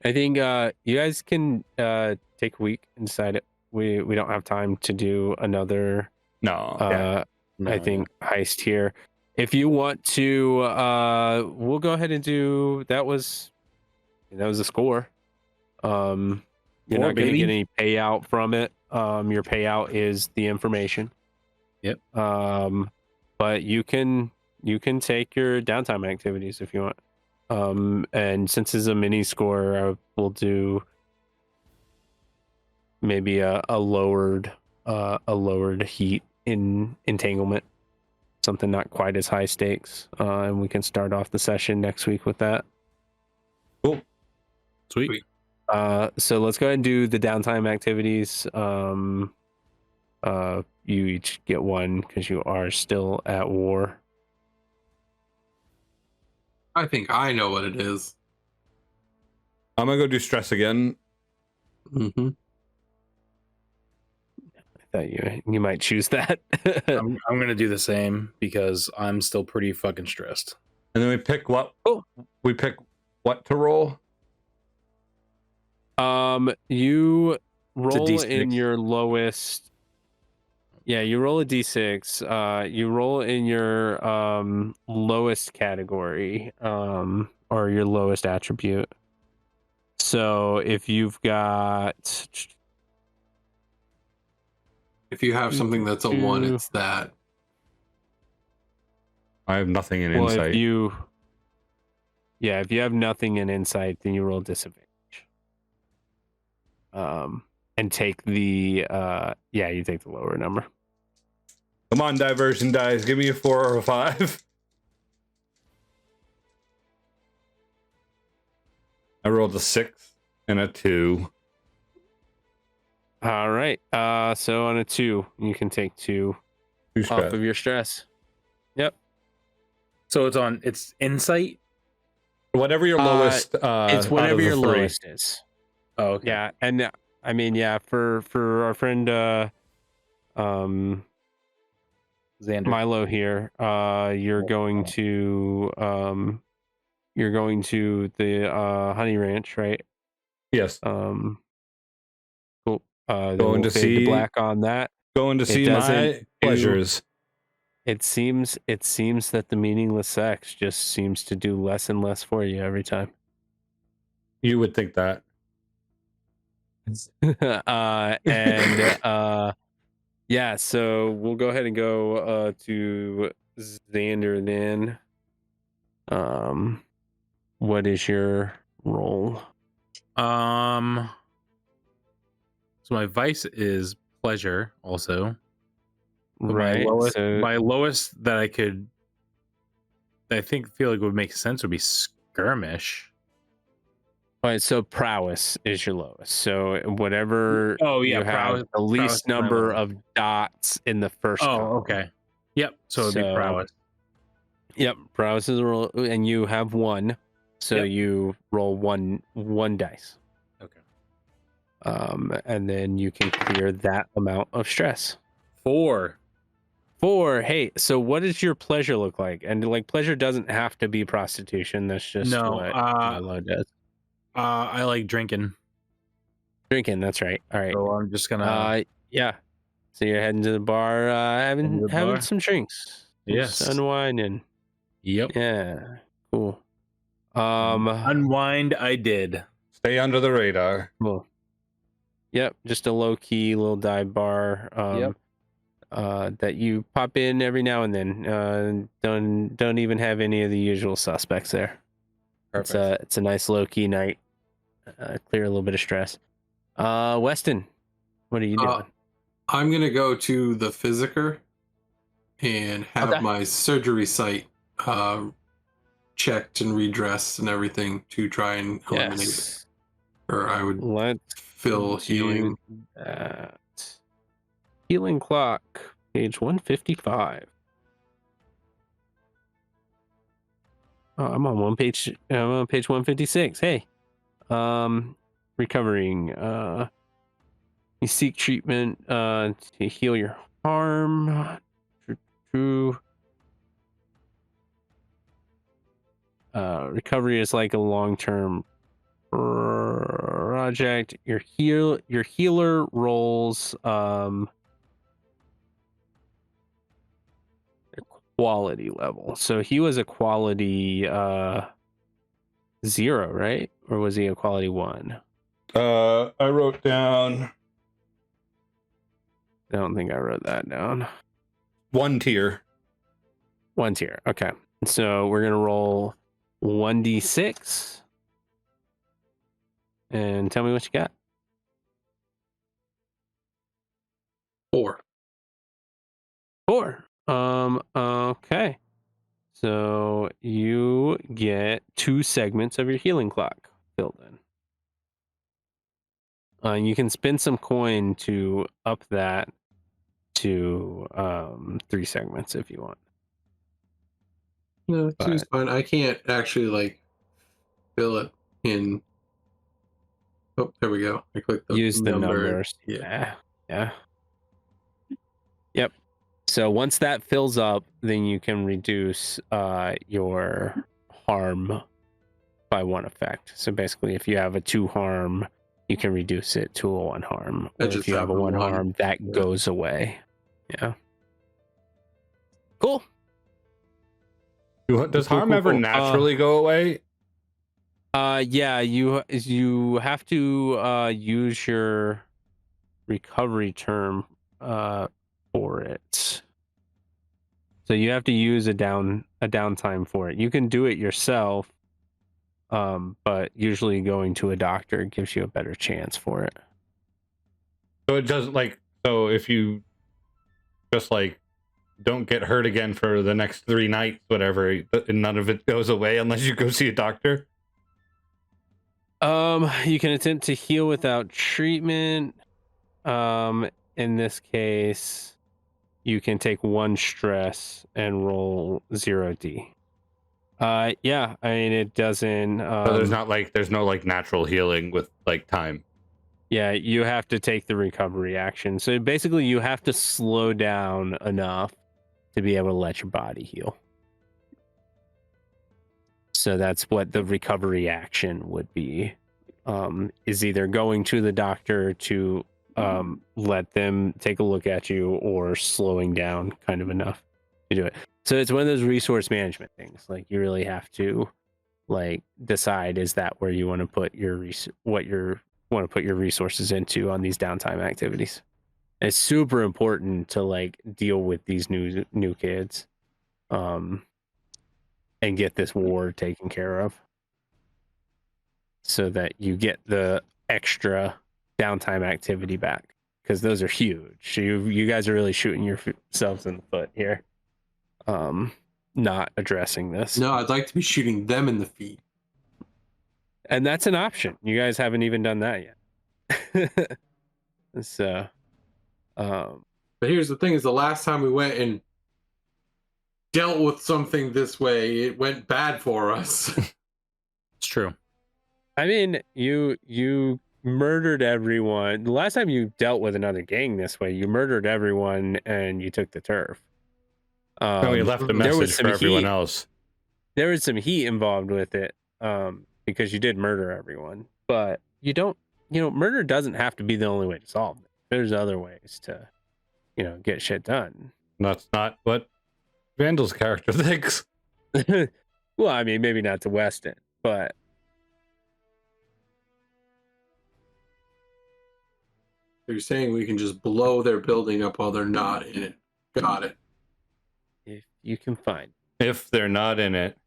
I think you guys can take a week and decide it. We don't have time to do another No. I think heist here. If you want to, we'll go ahead and do that. Was a score. You're not going to get any payout from it. Your payout is the information. Yep. But you can take your downtime activities if you want. And since it's a mini score, we'll do maybe a lowered heat in entanglement, something not quite as high stakes. And we can start off the session next week with that. Cool. Sweet. So let's go ahead and do the downtime activities. You each get one because you are still at war. I think I know what it is. I'm gonna go do stress again. Mm-hmm. I thought you might choose that. I'm gonna do the same because I'm still pretty fucking stressed. And then we pick what? Oh. We pick what to roll. You roll D6. in your lowest. Yeah, you roll a d6. You roll in your lowest category, or your lowest attribute. So if you've got, If you have something that's a 1, it's that. I have nothing in insight. If you have nothing in insight, then you roll disadvantage. And take the you take the lower number. Come on, diversion dice. Give me a 4 or a 5. I rolled a 6 and a 2. All right. So on a 2, you can take 2 Two off stress. of your stress. Yep. So it's insight. Whatever your lowest. It's out of whatever the your 3. lowest is. Oh, okay. Yeah, and I mean, for our friend Xander. Milo here, you're going to the Honey Ranch, right? Yes. Cool. Going We'll to fade see black on that. Going to see my pleasures. It seems that the meaningless sex just seems to do less and less for you every time. You would think that. Yeah, so we'll go ahead and go to Xander then. What is your roll? So my vice is pleasure also. But Right. My lowest that I feel like would make sense would be skirmish. All right, so prowess is your lowest. So whatever you have the least number of dots in the first column. Okay. Yep. So it'd be prowess. Yep, prowess is a roll, and you have 1. So you roll one dice. Okay. And then you can clear that amount of stress. 4. Hey, so what does your pleasure look like? And like pleasure doesn't have to be prostitution. That's just what Milo does. I like drinking. Drinking, that's right. All right. So I'm just gonna yeah. So you're heading to the bar, having some drinks. Yes. Just unwinding. Yep. Yeah. Cool. Unwind I did. Stay under the radar. Cool. Yep, just a low key little dive bar. That you pop in every now and then. Don't even have any of the usual suspects there. Perfect. It's a nice low key night. Clear a little bit of stress. Weston, what are you doing? I'm gonna go to the Physiker and have my surgery site checked and redressed and everything to try and eliminate it. Or I would fill healing. Healing clock, page 155. Oh, I'm on page 156. Hey. Recovering. You seek treatment to heal your harm. True. Recovery is like a long-term project. Your healer rolls quality level. So he was a quality 0, right? Or was he a quality 1? I wrote down I don't think I wrote that down. 1 tier. 1 tier. Okay. So we're gonna roll 1d6 and tell me what you got. 4. 4. Okay. So you get 2 segments of your healing clock filled in. You can spend some coin to up that to 3 segments if you want. No, But- 2's fine. I can't actually like fill it in. Oh, there we go. I clicked the Use the number. numbers. Yeah. Yeah. Yep. So once that fills up, then you can reduce your harm by 1 effect. So basically, if you have a 2 harm, you can reduce it to a 1 harm. I Or just if you have a have a 1 1. harm, that Yeah. goes away. Yeah. Cool. Does Cool, harm cool, ever cool. naturally go away? Yeah, you have to use your recovery term for it. So you have to use a downtime for it. You can do it yourself, but usually going to a doctor gives you a better chance for it. So it doesn't like, so if you just like don't get hurt again for the next 3 nights, whatever, none of it goes away unless you go see a doctor. You can attempt to heal without treatment. In this case, you can take 1 stress and roll 0d. Yeah, I mean it doesn't. So there's no like natural healing with like time. Yeah, you have to take the recovery action. So basically, you have to slow down enough to be able to let your body heal. So that's what the recovery action would be. Is either going to the doctor to let them take a look at you, or slowing down kind of enough to do it. So it's one of those resource management things. Like you really have to like decide, is that where you want to put your resources into on these downtime activities. And it's super important to like deal with these new kids and get this war taken care of so that you get the extra downtime activity back, because those are huge. You guys are really shooting yourselves in the foot here, not addressing this. No, I'd like to be shooting them in the feet. And that's an option. You guys haven't even done that yet. So But here's the thing: is the last time we went and dealt with something this way, it went bad for us. It's true. I mean, you murdered everyone. The last time you dealt with another gang this way, you murdered everyone and you took the turf. We left a there was message some for everyone heat. else. There was some heat involved with it, because you did murder everyone. But you don't, murder doesn't have to be the only way to solve it. There's other ways to, get shit done. That's not what Vandal's character thinks. Well, I mean, maybe not to Weston, but You're saying we can just blow their building up while they're not in it. Got it. if you can find, If they're not in it.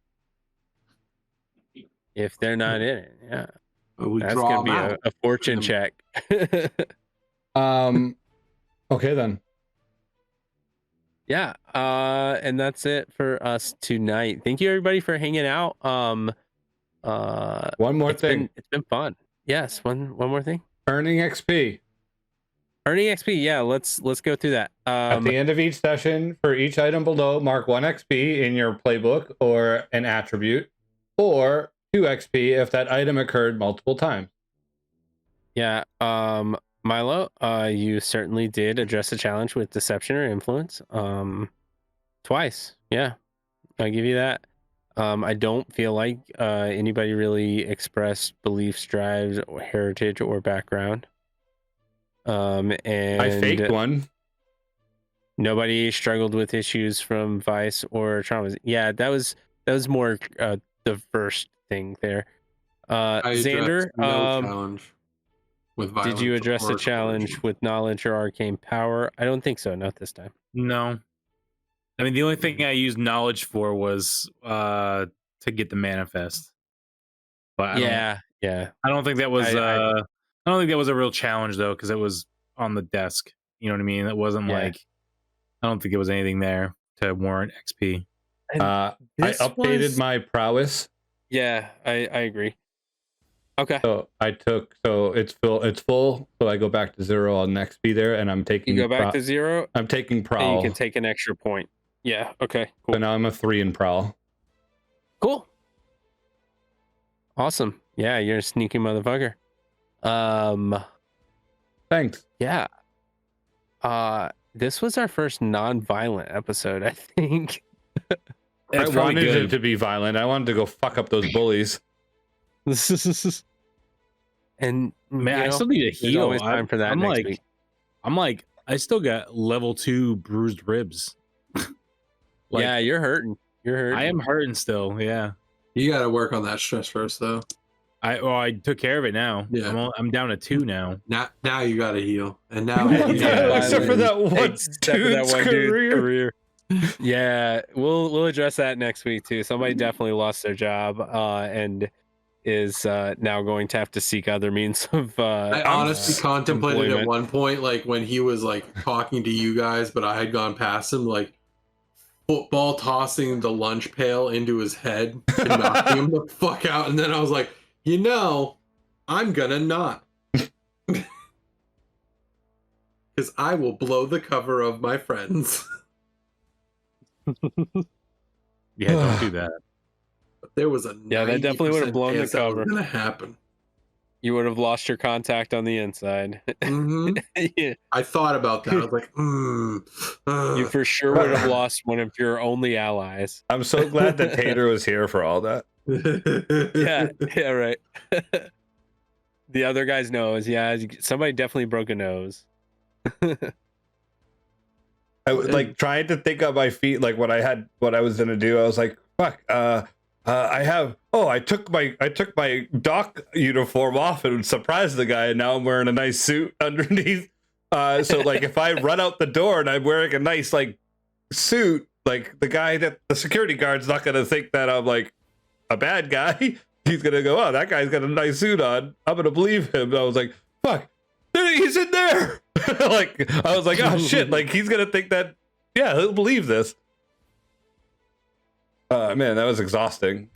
if they're not in it, yeah, We that's draw gonna them be out. a fortune check. Okay then. Yeah, and that's it for us tonight. Thank you everybody for hanging out. One more thing. It's been fun. Yes, one more thing. Earning XP. Earning XP. Yeah, let's go through that. At the end of each session, for each item below, mark 1 XP in your playbook or an attribute, or 2 XP if that item occurred multiple times. Yeah, Milo, you certainly did address the challenge with deception or influence. Twice. Yeah, I'll give you that. I don't feel like anybody really expressed beliefs, drives, or heritage or background. And I faked one. Nobody struggled with issues from vice or traumas. Yeah, that was more the first thing there. I Xander, addressed no challenge with violence. did you address or a challenge coercion. with knowledge or arcane power? I don't think so. Not this time. No. I mean, the only thing I used knowledge for was to get the manifest. But I don't think that was I don't think that was a real challenge though, because it was on the desk. You know what I mean? It wasn't like I don't think there was anything there to warrant XP. I updated my prowess. Yeah, I agree. Okay. So it's full. So I go back to 0 on XP there, and I'm taking. You go back to 0. I'm taking prowl. And you can take an extra point. Yeah. Okay. Cool. So now I'm a 3 in prowl. Cool. Awesome. Yeah, you're a sneaky motherfucker. Thanks. Yeah. This was our first non-violent episode, I think. I wanted it to be violent. I wanted to go fuck up those bullies. And man, I still need a heal. Always time for that. I'm like, I still got level 2 bruised ribs. Yeah, you're hurting. I am hurting still. Yeah. You got to work on that stress first, though. I took care of it now. Yeah. I'm down to 2 now. Now you got to heal, and now except for that one dude's career. Yeah, we'll address that next week too. Somebody definitely lost their job and is now going to have to seek other means of. I honestly contemplated employment. at one point, like when he was like talking to you guys, but I had gone past him, like football tossing the lunch pail into his head and knocking him the fuck out, and then I was like, I'm gonna not. Because I will blow the cover of my friends. Yeah, don't do that. But there was a that definitely would have blown the cover. Gonna happen. You would have lost your contact on the inside. Mm-hmm. Yeah. I thought about that. I was like, You for sure would have lost one of your only allies. I'm so glad that Tater was here for all that. Yeah, right. The other guy's nose. Yeah, somebody definitely broke a nose. I was like trying to think on my feet, like what I was gonna do. I was like, fuck. I took my doc uniform off and surprised the guy, and now I'm wearing a nice suit underneath. So like if I run out the door and I'm wearing a nice like suit, like the security guard's not gonna think that I'm like a bad guy. He's gonna go, oh, that guy's got a nice suit on. I'm gonna believe him. And I was like, fuck, he's in there. Like I was like, oh shit, like he's gonna think that, yeah, he'll believe this. Man, that was exhausting.